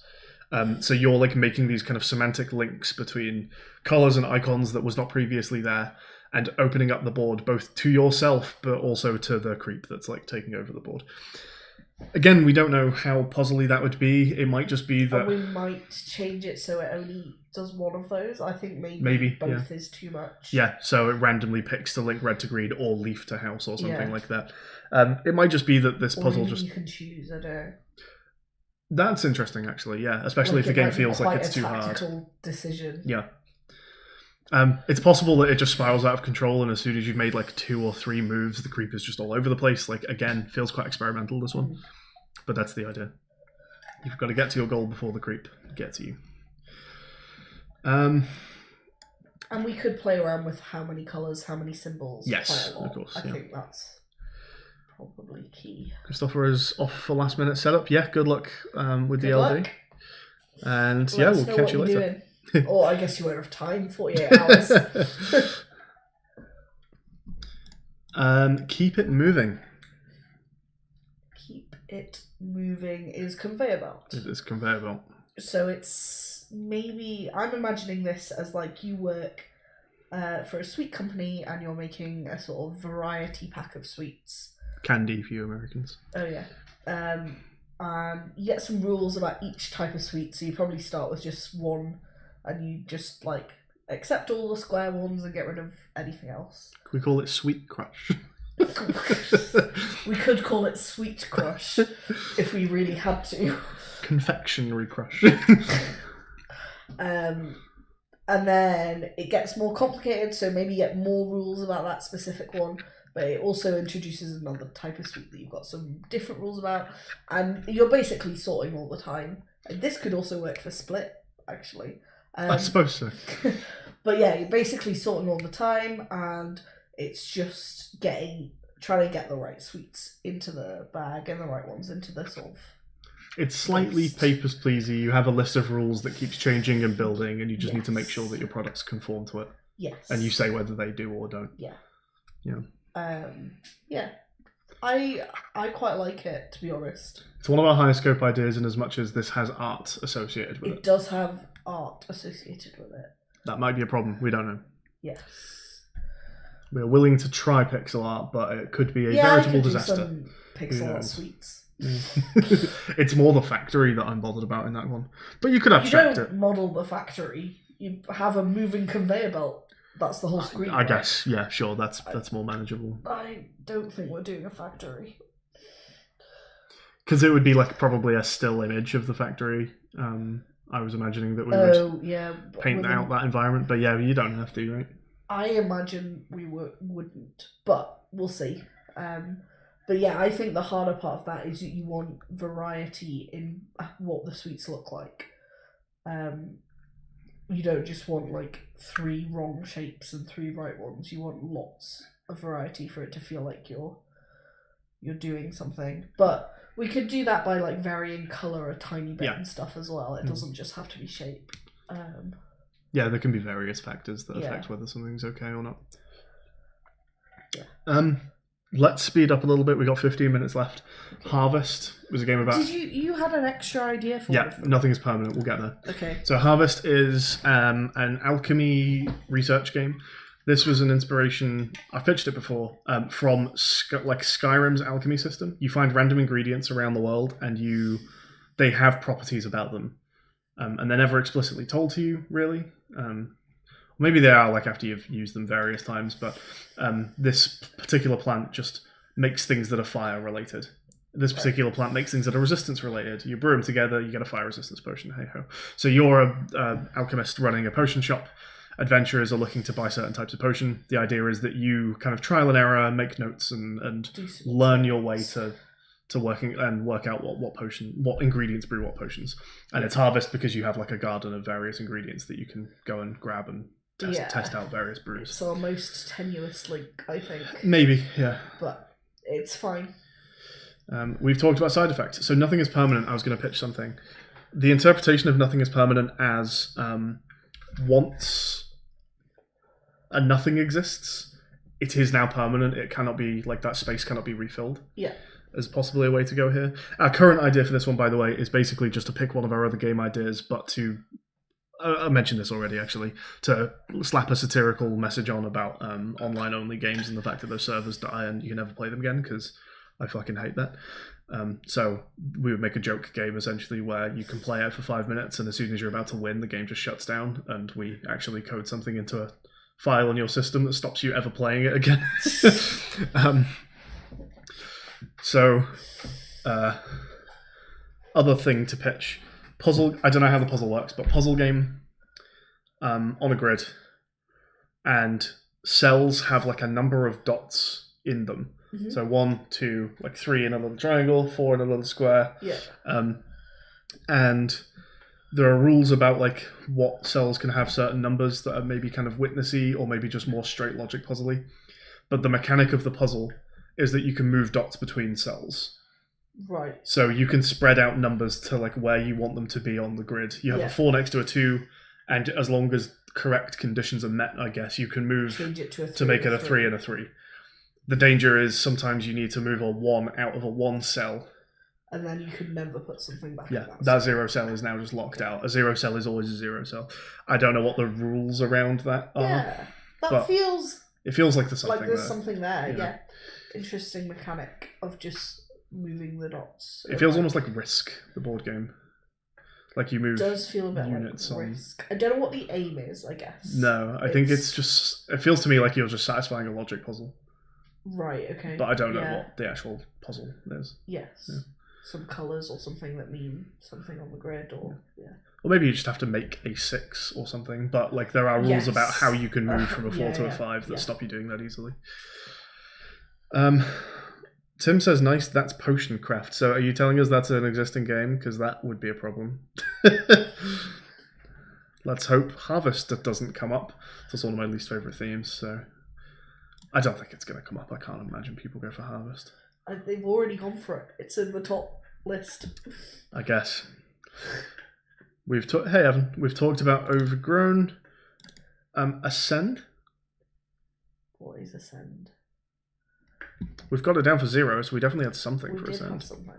Speaker 1: So you're like making these kind of semantic links between colors and icons that was not previously there, and opening up the board both to yourself but also to the creep that's like taking over the board. Again, we don't know how puzzly that would be. It might just be that...
Speaker 2: And we might change it so it only does one of those. I think maybe both is too much.
Speaker 1: Yeah, so it randomly picks to link red to green or leaf to house or something like that. It might just be that this puzzle just...
Speaker 2: you can choose, I don't know.
Speaker 1: That's interesting, actually, yeah. Especially if the game feels like it's too hard.
Speaker 2: Tactical decision.
Speaker 1: Yeah. It's possible that it just spirals out of control, and as soon as you've made like 2 or 3 moves, the creep is just all over the place. Like, again, feels quite experimental, this one. But that's the idea. You've got to get to your goal before the creep gets you.
Speaker 2: And we could play around with how many colours, how many symbols.
Speaker 1: Yes, of course.
Speaker 2: I think that's probably key.
Speaker 1: Christopher is off for last minute setup. Yeah, good luck with the LD.
Speaker 2: Luck.
Speaker 1: And we'll catch you later.
Speaker 2: Or I guess you won't have time, 48 hours.
Speaker 1: Keep it moving.
Speaker 2: Keep it moving is conveyor belt.
Speaker 1: It is conveyor belt.
Speaker 2: So it's maybe... I'm imagining this as like you work for a sweet company and you're making a sort of variety pack of sweets.
Speaker 1: Candy for you Americans.
Speaker 2: Oh, yeah. You get some rules about each type of sweet, so you probably start with just one, and you just like accept all the square ones and get rid of anything else.
Speaker 1: Can we call it Sweet Crush?
Speaker 2: We could call it Sweet Crush if we really had to.
Speaker 1: Confectionery Crush.
Speaker 2: And then it gets more complicated, so maybe you get more rules about that specific one. But it also introduces another type of sweet that you've got some different rules about, and you're basically sorting all the time. And this could also work for Split, actually.
Speaker 1: I suppose so.
Speaker 2: But yeah, you're basically sorting all the time, and it's just trying to get the right sweets into the bag and the right ones into the sort of...
Speaker 1: It's slightly papers pleasy. You have a list of rules that keeps changing and building, and you just need to make sure that your products conform to it.
Speaker 2: Yes.
Speaker 1: And you say whether they do or don't.
Speaker 2: Yeah.
Speaker 1: Yeah.
Speaker 2: I quite like it, to be honest.
Speaker 1: It's one of our higher scope ideas, in as much as this has art associated with it.
Speaker 2: It does have art associated with it.
Speaker 1: That might be a problem. We don't know.
Speaker 2: Yes.
Speaker 1: We're willing to try pixel art, but it could be a veritable disaster.
Speaker 2: Some pixel art sweets.
Speaker 1: It's more the factory that I'm bothered about in that one. But you could abstract it.
Speaker 2: You don't model the factory. You have a moving conveyor belt. That's the whole screen.
Speaker 1: I guess, yeah, sure. That's more manageable.
Speaker 2: I don't think we're doing a factory.
Speaker 1: Because it would be like probably a still image of the factory. I was imagining that we would paint out that environment, but yeah, you don't have to, right?
Speaker 2: I imagine we wouldn't, but we'll see. But yeah, I think the harder part of that is that you want variety in what the sweets look like. You don't just want like 3 wrong shapes and 3 right ones. You want lots of variety for it to feel like you're you're doing something. But we could do that by like varying color a tiny bit and stuff as well. It doesn't just have to be shape.
Speaker 1: Yeah, there can be various factors that affect whether something's okay or not.
Speaker 2: Yeah.
Speaker 1: Let's speed up a little bit. We got 15 minutes left. Okay. Harvest was a game about.
Speaker 2: Did you had an extra idea for?
Speaker 1: Yeah, nothing is permanent. We'll get there.
Speaker 2: Okay.
Speaker 1: So Harvest is an alchemy research game. This was an inspiration. I've pitched it before from Skyrim's alchemy system. You find random ingredients around the world, and they have properties about them, and they're never explicitly told to you, really. Maybe they are like after you've used them various times, but this particular plant just makes things that are fire related. This particular plant makes things that are resistance related. You brew them together, you get a fire resistance potion. Hey ho! So you're a alchemist running a potion shop. Adventurers are looking to buy certain types of potion. The idea is that you kind of trial and error, make notes, and learn your way to working and work out what ingredients brew what potions. And it's Harvest because you have like a garden of various ingredients that you can go and grab and test out various brews.
Speaker 2: It's our most tenuous link, I think.
Speaker 1: Maybe, yeah.
Speaker 2: But it's fine.
Speaker 1: We've talked about side effects. So nothing is permanent. I was going to pitch something. The interpretation of nothing is permanent as once a nothing exists, it is now permanent. It cannot be like that space cannot be refilled.
Speaker 2: Yeah.
Speaker 1: As possibly a way to go here. Our current idea for this one, by the way, is basically just to pick one of our other game ideas, but to I mentioned this already, actually, to slap a satirical message on about online-only games and the fact that those servers die and you can never play them again, because I fucking hate that. So we would make a joke game, essentially, where you can play it for 5 minutes, and as soon as you're about to win, the game just shuts down, and we actually code something into a file on your system that stops you ever playing it again. Other thing to pitch. Puzzle, I don't know how the puzzle works, but puzzle game on a grid, and cells have like a number of dots in them. Mm-hmm. So 1, 2, like 3 in a little triangle, 4 in a little square.
Speaker 2: Yeah.
Speaker 1: And there are rules about like what cells can have certain numbers that are maybe kind of witnessy or maybe just more straight logic puzzly. But the mechanic of the puzzle is that you can move dots between cells.
Speaker 2: Right.
Speaker 1: So you can spread out numbers to like where you want them to be on the grid. You have a 4 next to a 2, and as long as correct conditions are met, I guess, you can move to make it a 3 and a 3. The danger is sometimes you need to move a 1 out of a 1 cell.
Speaker 2: And then you could never put something back.
Speaker 1: Yeah, that 0 cell is now just locked out. A 0 cell is always a 0 cell. I don't know what the rules around that are.
Speaker 2: Yeah, that feels...
Speaker 1: It feels like there's something
Speaker 2: there. Like there's something there, yeah. Interesting mechanic of just moving the dots.
Speaker 1: It feels almost like Risk, the board game. Like you move.
Speaker 2: It does feel a bit
Speaker 1: units
Speaker 2: like Risk. I don't know what the aim is, I guess.
Speaker 1: No, I think it's just... It feels to me like you're just satisfying a logic puzzle.
Speaker 2: Right, okay.
Speaker 1: But I don't know what the actual puzzle is.
Speaker 2: Yes. Yeah. Some colours or something that mean something on the grid, or
Speaker 1: Or maybe you just have to make a 6 or something, but like there are rules about how you can move from a 4 to a 5 that stop you doing that easily. Tim says, nice, that's potion craft. So are you telling us that's an existing game? Because that would be a problem. Let's hope Harvest doesn't come up. That's one of my least favourite themes, so I don't think it's going to come up. I can't imagine people go for Harvest.
Speaker 2: They've already gone for it. It's in the top list.
Speaker 1: I guess. Hey Evan, we've talked about Overgrown. Ascend?
Speaker 2: What is Ascend?
Speaker 1: We've got it down for 0, so we definitely had something for Ascend.
Speaker 2: Have something.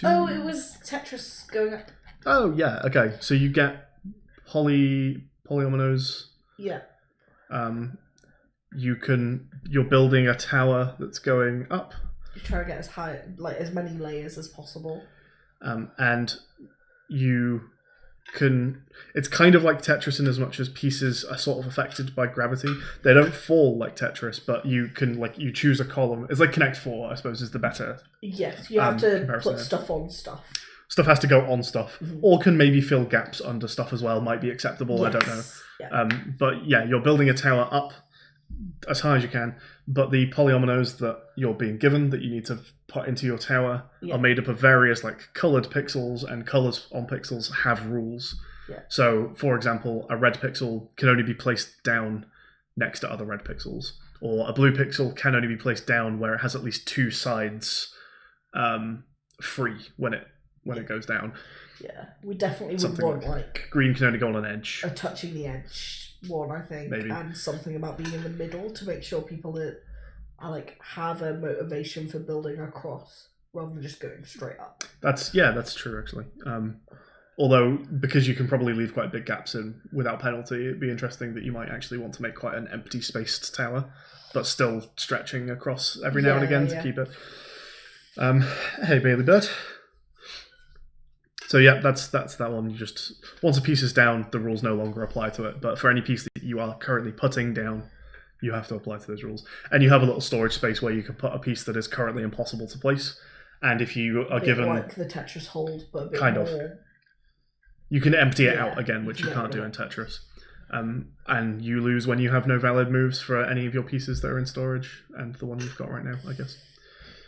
Speaker 2: Oh, it was Tetris going up.
Speaker 1: Oh yeah, okay. So you get polyominoes.
Speaker 2: Yeah.
Speaker 1: You're building a tower that's going up.
Speaker 2: You try to get as high, like as many layers as possible.
Speaker 1: And you can. It's kind of like Tetris in as much as pieces are sort of affected by gravity. They don't fall like Tetris, but you can you choose a column. It's like Connect 4, I suppose, is the better.
Speaker 2: Yes, you have to put stuff on stuff.
Speaker 1: Stuff has to go on stuff, or can maybe fill gaps under stuff as well. Might be acceptable. Yes. I don't know. Yeah. But yeah, you're building a tower up as high as you can, but the polyominoes that you're being given that you need to put into your tower are made up of various coloured pixels, and colours on pixels have rules. Yeah. So, for example, a red pixel can only be placed down next to other red pixels, or a blue pixel can only be placed down where it has at least 2 sides free when it goes down.
Speaker 2: Yeah, we definitely would want like
Speaker 1: green can only go on an edge.
Speaker 2: A touching the edge one, I think, maybe. And something about being in the middle to make sure people that are like have a motivation for building across rather than just going straight up.
Speaker 1: That's true actually. Although because you can probably leave quite big gaps in without penalty, it'd be interesting that you might actually want to make quite an empty spaced tower, but still stretching across every now and again to keep it. Hey Bailey Bird. So yeah, that's that one. You just once a piece is down, the rules no longer apply to it. But for any piece that you are currently putting down, you have to apply to those rules. And you have a little storage space where you can put a piece that is currently impossible to place. And if you are given
Speaker 2: like the Tetris hold, but a bit
Speaker 1: kind
Speaker 2: more...
Speaker 1: of, you can empty it out again, which you can't do in Tetris. And you lose when you have no valid moves for any of your pieces that are in storage, and the one you've got right now, I guess.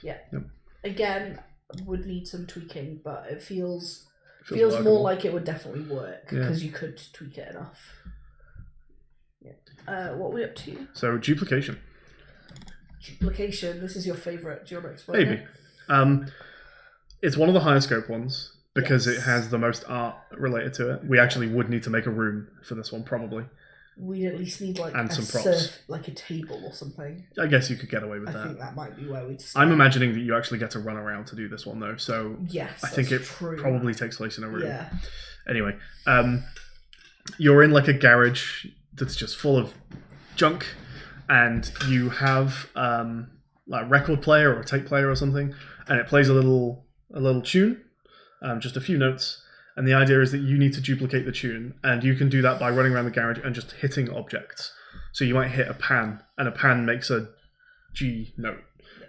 Speaker 2: Yeah.
Speaker 1: Yep.
Speaker 2: Again, would need some tweaking, but it feels
Speaker 1: workable.
Speaker 2: more like it would definitely work because you could tweak it enough. Yeah. What are we up to?
Speaker 1: So duplication.
Speaker 2: Duplication. This is your favourite. Do you want to explain
Speaker 1: Maybe. It's one of the higher scope ones because it has the most art related to it. We actually would need to make a room for this one, probably.
Speaker 2: We'd at least need like
Speaker 1: and some props,
Speaker 2: like a table or something.
Speaker 1: I guess you could get away with that.
Speaker 2: I think that might be where we'd start.
Speaker 1: I'm imagining that you actually get to run around to do this one though, so
Speaker 2: yes,
Speaker 1: I think it
Speaker 2: true.
Speaker 1: Probably takes place in a room.
Speaker 2: Yeah.
Speaker 1: Anyway, you're in like a garage that's just full of junk, and you have like a record player or a tape player or something, and it plays a little tune, just a few notes. And the idea is that you need to duplicate the tune, and you can do that by running around the garage and just hitting objects. So you might hit a pan, and a pan makes a G note.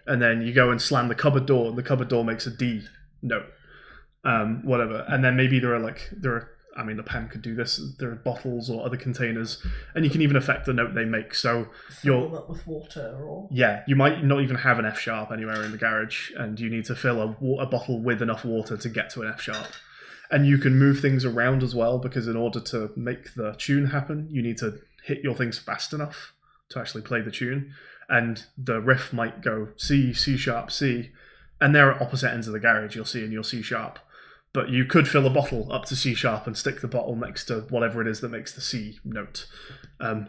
Speaker 1: And then you go and slam the cupboard door, and the cupboard door makes a D note. Whatever. And then maybe the pan could do this. There are bottles or other containers, and you can even affect the note they make. So
Speaker 2: fill them up with water, or
Speaker 1: you might not even have an F sharp anywhere in the garage, and you need to fill a bottle with enough water to get to an F sharp. And you can move things around as well, because in order to make the tune happen, you need to hit your things fast enough to actually play the tune. And the riff might go C, C sharp, C, and they're at opposite ends of the garage, you'll see in your C sharp. But you could fill a bottle up to C sharp and stick the bottle next to whatever it is that makes the C note.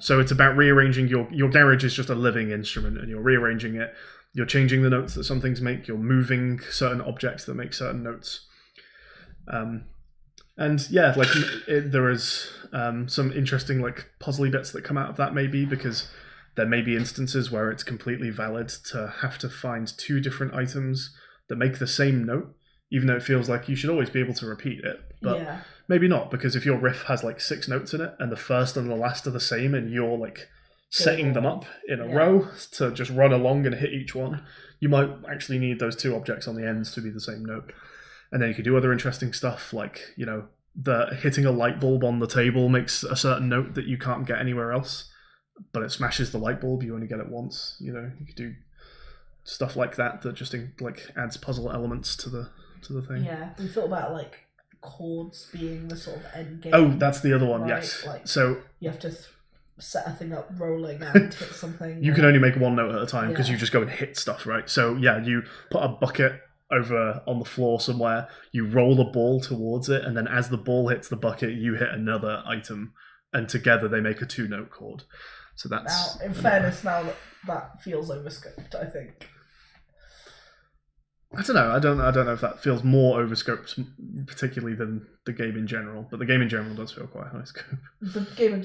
Speaker 1: So it's about rearranging your garage is just a living instrument, and you're rearranging it. You're changing the notes that some things make. You're moving certain objects that make certain notes. And yeah, like there is some interesting like puzzly bits that come out of that, maybe, because there may be instances where it's completely valid to have to find 2 different items that make the same note, even though it feels like you should always be able to repeat it. But maybe not, because if your riff has like 6 notes in it and the first and the last are the same, and you're like setting them up in a row to just run along and hit each one, you might actually need those 2 objects on the ends to be the same note. And then you could do other interesting stuff, like, the hitting a light bulb on the table makes a certain note that you can't get anywhere else, but it smashes the light bulb, you only get it once. You could do stuff like that just adds puzzle elements to the thing.
Speaker 2: Yeah, we thought about like chords being the sort of end game.
Speaker 1: Oh, that's the other one,
Speaker 2: right?
Speaker 1: yes.
Speaker 2: Like,
Speaker 1: so
Speaker 2: you have to set a thing up rolling and hit something.
Speaker 1: You can only make 1 note at a time because you just go and hit stuff, right? So yeah, you put a bucket over on the floor somewhere, you roll the ball towards it, and then as the ball hits the bucket, you hit another item, and together they make a 2-note chord. So that's...
Speaker 2: Now, in fairness, now that feels overscoped, I think.
Speaker 1: I don't know. I don't know if that feels more overscoped, particularly than the game in general. But the game in general does feel quite high scope.
Speaker 2: The game,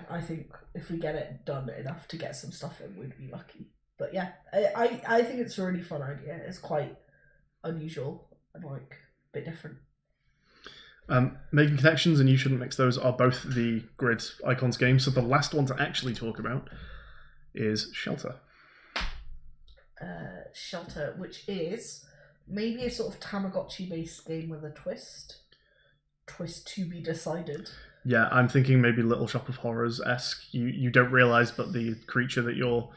Speaker 2: I think if we get it done enough to get some stuff in, we'd be lucky. But yeah, I think it's a really fun idea. It's quite unusual and like a bit different.
Speaker 1: Making connections and you shouldn't mix those are both the grid icons games. So the last one to actually talk about is Shelter.
Speaker 2: Shelter, which is maybe a sort of Tamagotchi based game with a twist to be decided.
Speaker 1: Yeah, I'm thinking maybe Little Shop of Horrors-esque. You don't realise, but the creature that you're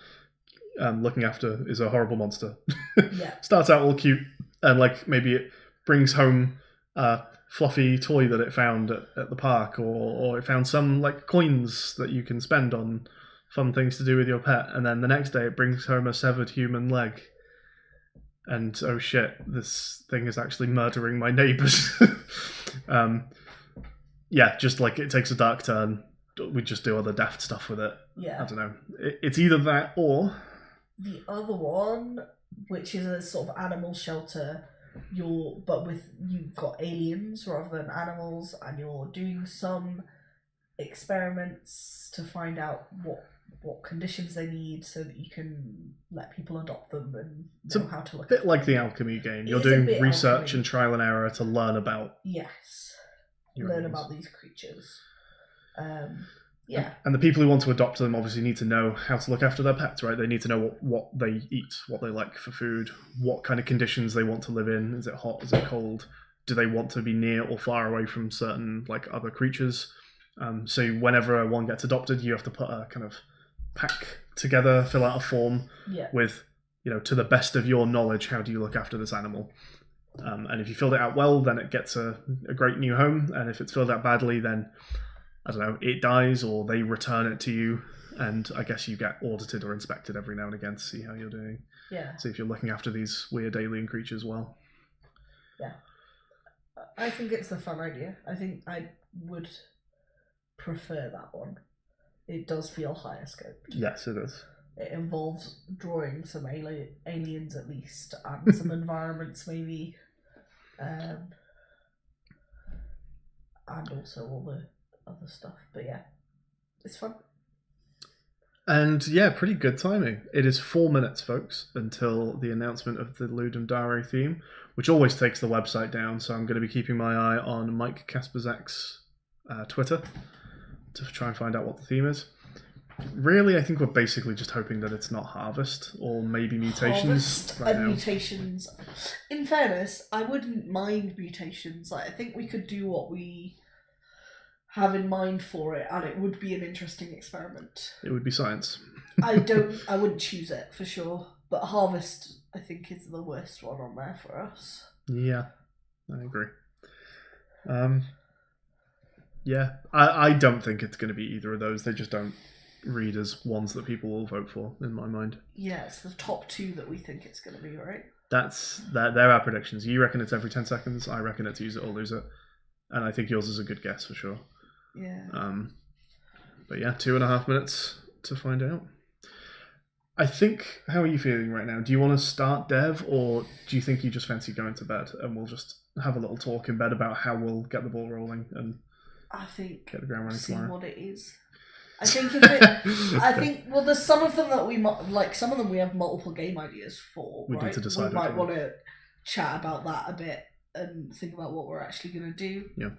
Speaker 1: looking after is a horrible monster.
Speaker 2: Yeah.
Speaker 1: Starts out all cute, and like maybe it brings home a fluffy toy that it found at the park, or it found some like coins that you can spend on fun things to do with your pet, and then the next day it brings home a severed human leg. And oh shit, this thing is actually murdering my neighbours. Yeah, just like it takes a dark turn. We just do other daft stuff with it.
Speaker 2: Yeah.
Speaker 1: I don't know. It's either that or...
Speaker 2: The other one, which is a sort of animal shelter, you've got aliens rather than animals, and you're doing some experiments to find out what conditions they need so that you can let people adopt them and know how to look.
Speaker 1: A bit like the alchemy game. You're doing research and trial and error to learn about.
Speaker 2: Yes. Learn about these creatures. Yeah.
Speaker 1: And the people who want to adopt them obviously need to know how to look after their pets, right? They need to know what they eat, what they like for food, what kind of conditions they want to live in. Is it hot? Is it cold? Do they want to be near or far away from certain like other creatures? So whenever one gets adopted, you have to put a kind of pack together, fill out a form with, to the best of your knowledge, how do you look after this animal? And if you filled it out well, then it gets a great new home. And if it's filled out badly, then, I don't know, it dies or they return it to you. And I guess you get audited or inspected every now and again to see how you're doing.
Speaker 2: Yeah.
Speaker 1: See if you're looking after these weird alien creatures well.
Speaker 2: Yeah. I think it's a fun idea. I think I would prefer that one. It does feel higher scoped.
Speaker 1: Yes, it is.
Speaker 2: It involves drawing some aliens at least, and some environments maybe, and also all the other stuff. But yeah, it's fun.
Speaker 1: And yeah, pretty good timing. It is 4 minutes, folks, until the announcement of the Ludum Dare theme, which always takes the website down. So I'm going to be keeping my eye on Mike Kasperzak's Twitter to try and find out what the theme is. Really, I think we're basically just hoping that it's not Harvest or maybe Mutations.
Speaker 2: Mutations. In fairness, I wouldn't mind Mutations. I think we could do what we have in mind for it, and it would be an interesting experiment.
Speaker 1: It would be science.
Speaker 2: I wouldn't choose it for sure, but Harvest, I think, is the worst one on there for us.
Speaker 1: Yeah, I agree. Yeah, I don't think it's going to be either of those. They just don't read as ones that people will vote for, in my mind.
Speaker 2: Yeah, it's the top two that we think it's going to be, right?
Speaker 1: They're our predictions. You reckon it's every 10 seconds. I reckon it's use it or lose it. And I think yours is a good guess for sure.
Speaker 2: Yeah.
Speaker 1: But yeah, 2.5 minutes to find out. I think, how are you feeling right now? Do you want to start, Dev, or do you think you just fancy going to bed and we'll just have a little talk in bed about how we'll get the ball rolling and
Speaker 2: I think
Speaker 1: get the ground running
Speaker 2: see
Speaker 1: tomorrow?
Speaker 2: What it is. I think if it, I think there's some of them that we like. Some of them we have multiple game ideas for.
Speaker 1: We
Speaker 2: right?
Speaker 1: need to decide.
Speaker 2: We might want to chat about that a bit and think about what we're actually going to do.
Speaker 1: Yeah.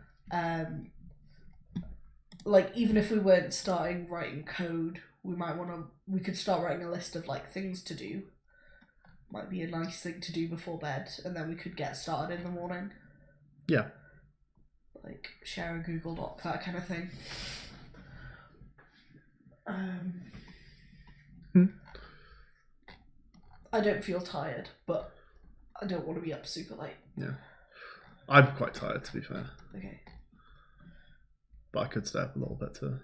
Speaker 2: Like even if we weren't starting writing code, we could start writing a list of like things to do. Might be a nice thing to do before bed, and then we could get started in the morning.
Speaker 1: Yeah.
Speaker 2: Like share a Google Doc, that kind of thing. I don't feel tired, but I don't want to be up super late.
Speaker 1: Yeah. I'm quite tired, to be fair.
Speaker 2: Okay.
Speaker 1: But I could stay up a little bit to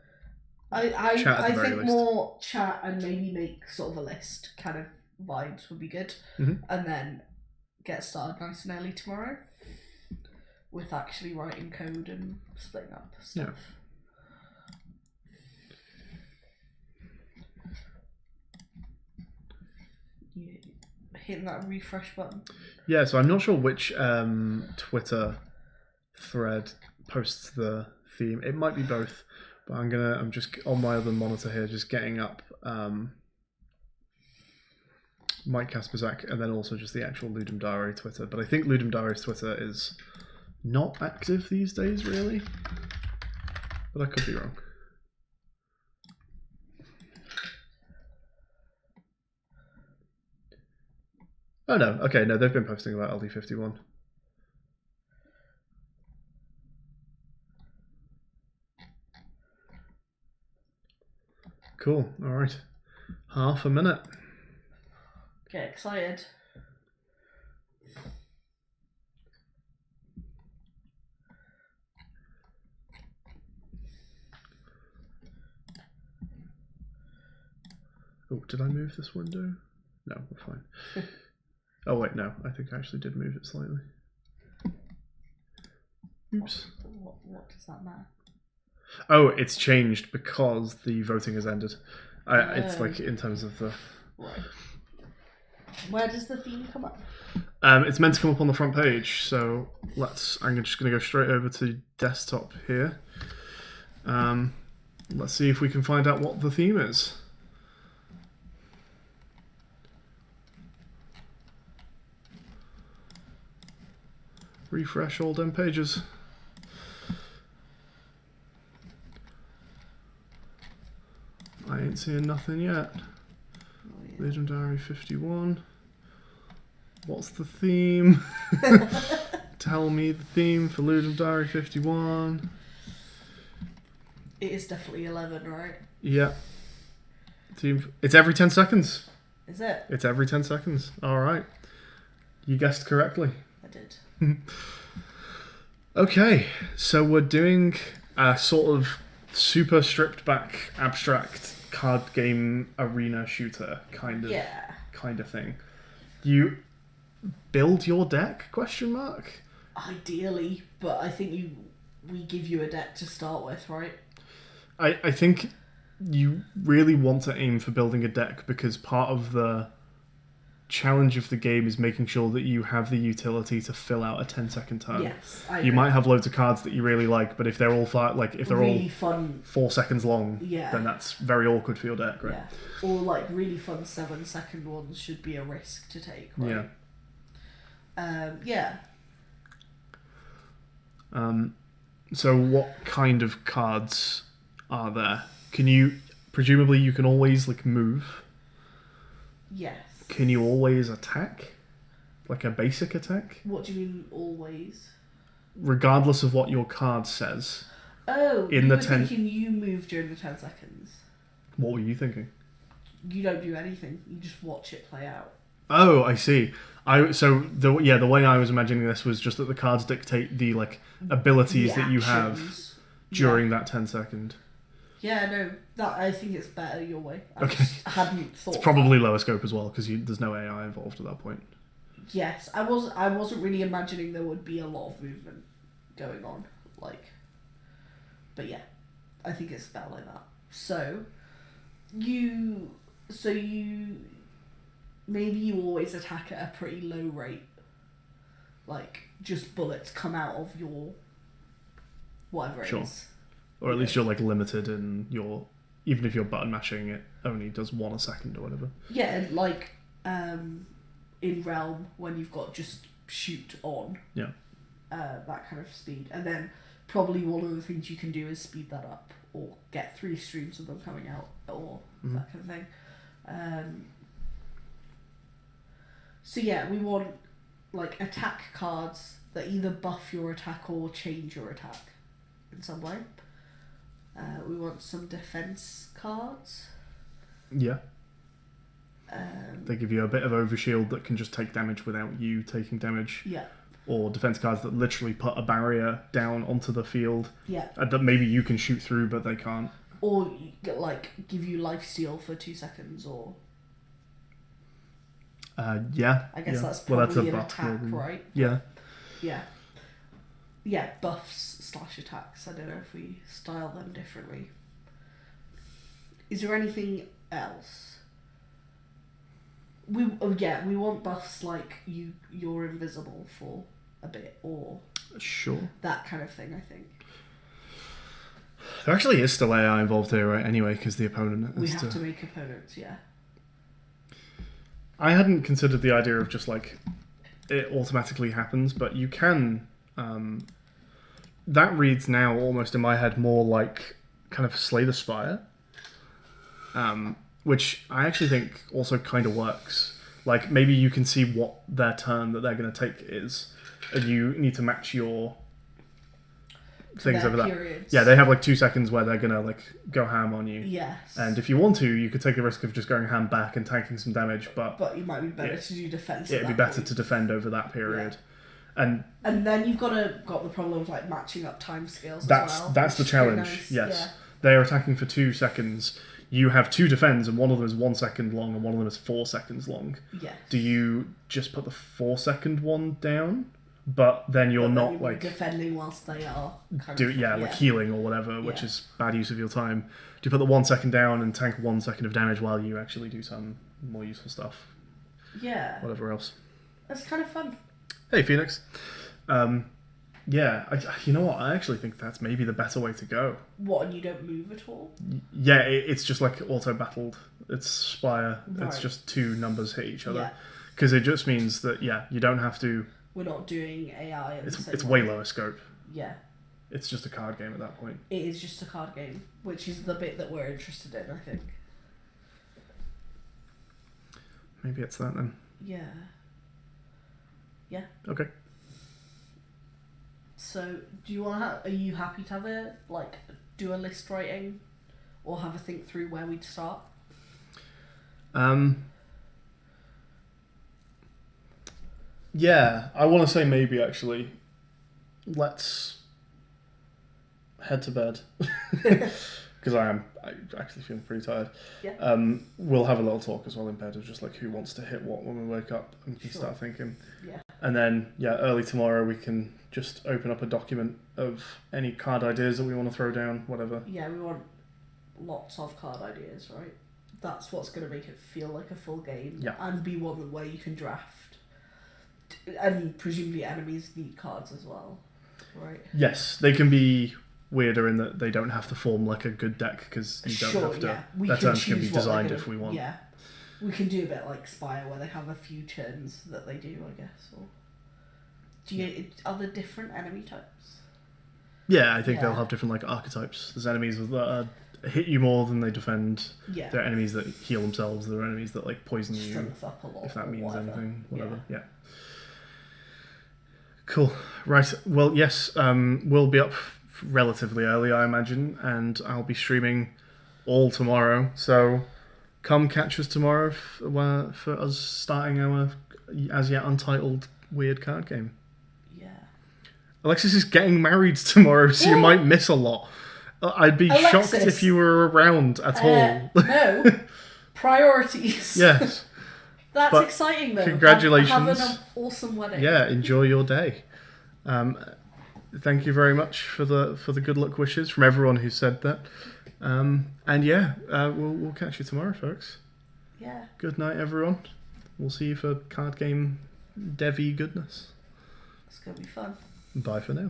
Speaker 2: chat I think
Speaker 1: least.
Speaker 2: More chat and maybe make sort of a list kind of vibes would be good.
Speaker 1: Mm-hmm.
Speaker 2: And then get started nice and early tomorrow with actually writing code and splitting up stuff.
Speaker 1: Yeah.
Speaker 2: You hitting that refresh button.
Speaker 1: Yeah, so I'm not sure which Twitter thread posts the theme. It might be both, but I'm just on my other monitor here, just getting up Mike Kasperzak and then also just the actual Ludum Dare Twitter. But I think Ludum Dare's Twitter is not active these days, really. But I could be wrong. Oh no, okay, no, they've been posting about LD51. Cool, alright. Half a minute.
Speaker 2: Get excited.
Speaker 1: Oh, did I move this window? No, we're fine. Oh wait, no. I think I actually did move it slightly. Oops.
Speaker 2: What does that matter?
Speaker 1: Oh, it's changed because the voting has ended. It's like in terms of the...
Speaker 2: Right. Where does the theme come up?
Speaker 1: It's meant to come up on the front page, so I'm just going to go straight over to desktop here. Let's see if we can find out what the theme is. Refresh all them pages. I ain't seeing nothing yet.
Speaker 2: Oh, yeah.
Speaker 1: Ludum Diary 51. What's the theme? Tell me the theme for Ludum Diary 51.
Speaker 2: It is definitely 11, right?
Speaker 1: Yeah. Theme. It's every 10 seconds.
Speaker 2: Is it?
Speaker 1: It's every 10 seconds. All right. You guessed correctly.
Speaker 2: I did.
Speaker 1: Okay, so we're doing a sort of super stripped back abstract card game arena shooter kind of thing. You build your deck? ?
Speaker 2: Ideally, but I think we give you a deck to start with, right?
Speaker 1: I think you really want to aim for building a deck because part of the challenge of the game is making sure that you have the utility to fill out a 10-second turn.
Speaker 2: Yes,
Speaker 1: you might have loads of cards that you really like, but if they're all
Speaker 2: really fun
Speaker 1: 4 seconds long, then that's very awkward for your deck, right?
Speaker 2: Yeah. Or like really fun 7-second ones should be a risk to take, right?
Speaker 1: Yeah. So what kind of cards are there? Presumably you can always move?
Speaker 2: Yes.
Speaker 1: Can you always attack? Like a basic attack?
Speaker 2: What do you mean always?
Speaker 1: Regardless of what your card says.
Speaker 2: Oh, you were thinking you move during the 10 seconds.
Speaker 1: What were you thinking?
Speaker 2: You don't do anything. You just watch it play out.
Speaker 1: Oh, I see. The way I was imagining this was just that the cards dictate the abilities that you have during that 10 second.
Speaker 2: Yeah, no, I think it's better your way. I hadn't thought.
Speaker 1: It's probably lower scope as well because there's no AI involved at that point.
Speaker 2: Yes, I wasn't really imagining there would be a lot of movement going on, but yeah, I think it's better like that. So you maybe you always attack at a pretty low rate, just bullets come out of your whatever it is.
Speaker 1: Or at least you're limited in even if you're button mashing, it only does 1 a second or whatever.
Speaker 2: Yeah, in Realm when you've got just shoot on.
Speaker 1: Yeah.
Speaker 2: That kind of speed, and then probably one of the things you can do is speed that up or get 3 streams of them coming out or that kind of thing. So yeah, we want attack cards that either buff your attack or change your attack in some way. We want some defense cards.
Speaker 1: Yeah. They give you a bit of overshield that can just take damage without you taking damage.
Speaker 2: Yeah.
Speaker 1: Or defense cards that literally put a barrier down onto the field.
Speaker 2: Yeah.
Speaker 1: That maybe you can shoot through, but they can't.
Speaker 2: Or give you lifesteal for 2 seconds, or.
Speaker 1: Yeah.
Speaker 2: I guess that's probably an attack, right?
Speaker 1: Yeah.
Speaker 2: Yeah. Yeah, buffs/attacks. I don't know if we style them differently. Is there anything else? We want buffs you're invisible for a bit, or
Speaker 1: sure,
Speaker 2: that kind of thing. I think
Speaker 1: there actually is still AI involved here, right? Anyway, because the opponent
Speaker 2: we have to make opponents. Yeah.
Speaker 1: I hadn't considered the idea of just it automatically happens, but you can. That reads now almost in my head more like kind of Slay the Spire, which I actually think also kind of works. Maybe you can see what their turn that they're going to take is, and you need to match your things over that.
Speaker 2: Periods.
Speaker 1: Yeah, they have 2 seconds where they're going to go ham on you.
Speaker 2: Yes.
Speaker 1: And if you want to, you could take the risk of just going ham back and tanking some damage, but
Speaker 2: it might be better to do defense.
Speaker 1: It'd be better to defend over that period. Yeah. And
Speaker 2: then you've got the problem of matching up timescales.
Speaker 1: That's the challenge. Yes. They're attacking for 2 seconds. You have 2 defends, and one of them is 1 second long, and one of them is 4 seconds long.
Speaker 2: Yes.
Speaker 1: Do you just put the 4-second one down, but then you're not like
Speaker 2: defending whilst they are
Speaker 1: like healing or whatever, which is bad use of your time? Do you put the 1 second down and tank 1 second of damage while you actually do some more useful stuff?
Speaker 2: Yeah.
Speaker 1: Whatever else.
Speaker 2: That's kind of fun.
Speaker 1: Hey, Phoenix. Yeah, you know what? I actually think that's maybe the better way to go.
Speaker 2: What, and you don't move at all?
Speaker 1: Yeah, it's just like auto-battled. It's Spire.
Speaker 2: Right.
Speaker 1: It's just 2 numbers hit each other. Because it just means that, you don't have to...
Speaker 2: We're not doing AI.
Speaker 1: It's way lower scope.
Speaker 2: Yeah.
Speaker 1: It's just a card game at that point.
Speaker 2: It is just a card game, which is the bit that we're interested in, I think.
Speaker 1: Maybe it's that then.
Speaker 2: Yeah. Yeah.
Speaker 1: Okay.
Speaker 2: So, do you want to? Are you happy to have do a list writing, or have a think through where we'd start?
Speaker 1: Yeah, I want to say maybe actually. Let's head to bed because I actually feeling pretty tired.
Speaker 2: Yeah.
Speaker 1: We'll have a little talk as well in bed of just like who wants to hit what when we wake up and can start thinking.
Speaker 2: Yeah.
Speaker 1: And then early tomorrow we can just open up a document of any card ideas that we want to throw down, whatever.
Speaker 2: Yeah, we want lots of card ideas, right? That's what's going to make it feel like a full game.
Speaker 1: Yeah.
Speaker 2: And be one where you can draft. And presumably enemies need cards as well, right?
Speaker 1: Yes, they can be weirder in that they don't have to form like a good deck because you don't have to.
Speaker 2: Yeah.
Speaker 1: Their turns can be designed if we want.
Speaker 2: Yeah. We can do a bit like Spire where they have a few turns that they do, I guess. Or are there different enemy types?
Speaker 1: Yeah, I think they'll have different like archetypes. There's enemies that hit you more than they defend.
Speaker 2: Yeah.
Speaker 1: There are enemies that heal themselves. There are enemies that like poison
Speaker 2: Strength
Speaker 1: you.
Speaker 2: Up a lot,
Speaker 1: if that means
Speaker 2: whatever.
Speaker 1: anything, whatever. Yeah. Cool. Right. Well, yes. We'll be up relatively early, I imagine, and I'll be streaming all tomorrow. So come catch us tomorrow for us starting our as yet untitled weird card game.
Speaker 2: Yeah.
Speaker 1: Alexis is getting married tomorrow, so you might miss a lot. I'd be shocked if you were around at all.
Speaker 2: No. Priorities.
Speaker 1: Yes.
Speaker 2: That's exciting though.
Speaker 1: Congratulations.
Speaker 2: Have an awesome wedding.
Speaker 1: Yeah, enjoy your day. Thank you very much for the good luck wishes from everyone who said that. We'll catch you tomorrow, folks.
Speaker 2: Yeah.
Speaker 1: Good night, everyone. We'll see you for card game devy goodness.
Speaker 2: It's gonna be fun.
Speaker 1: Bye for now.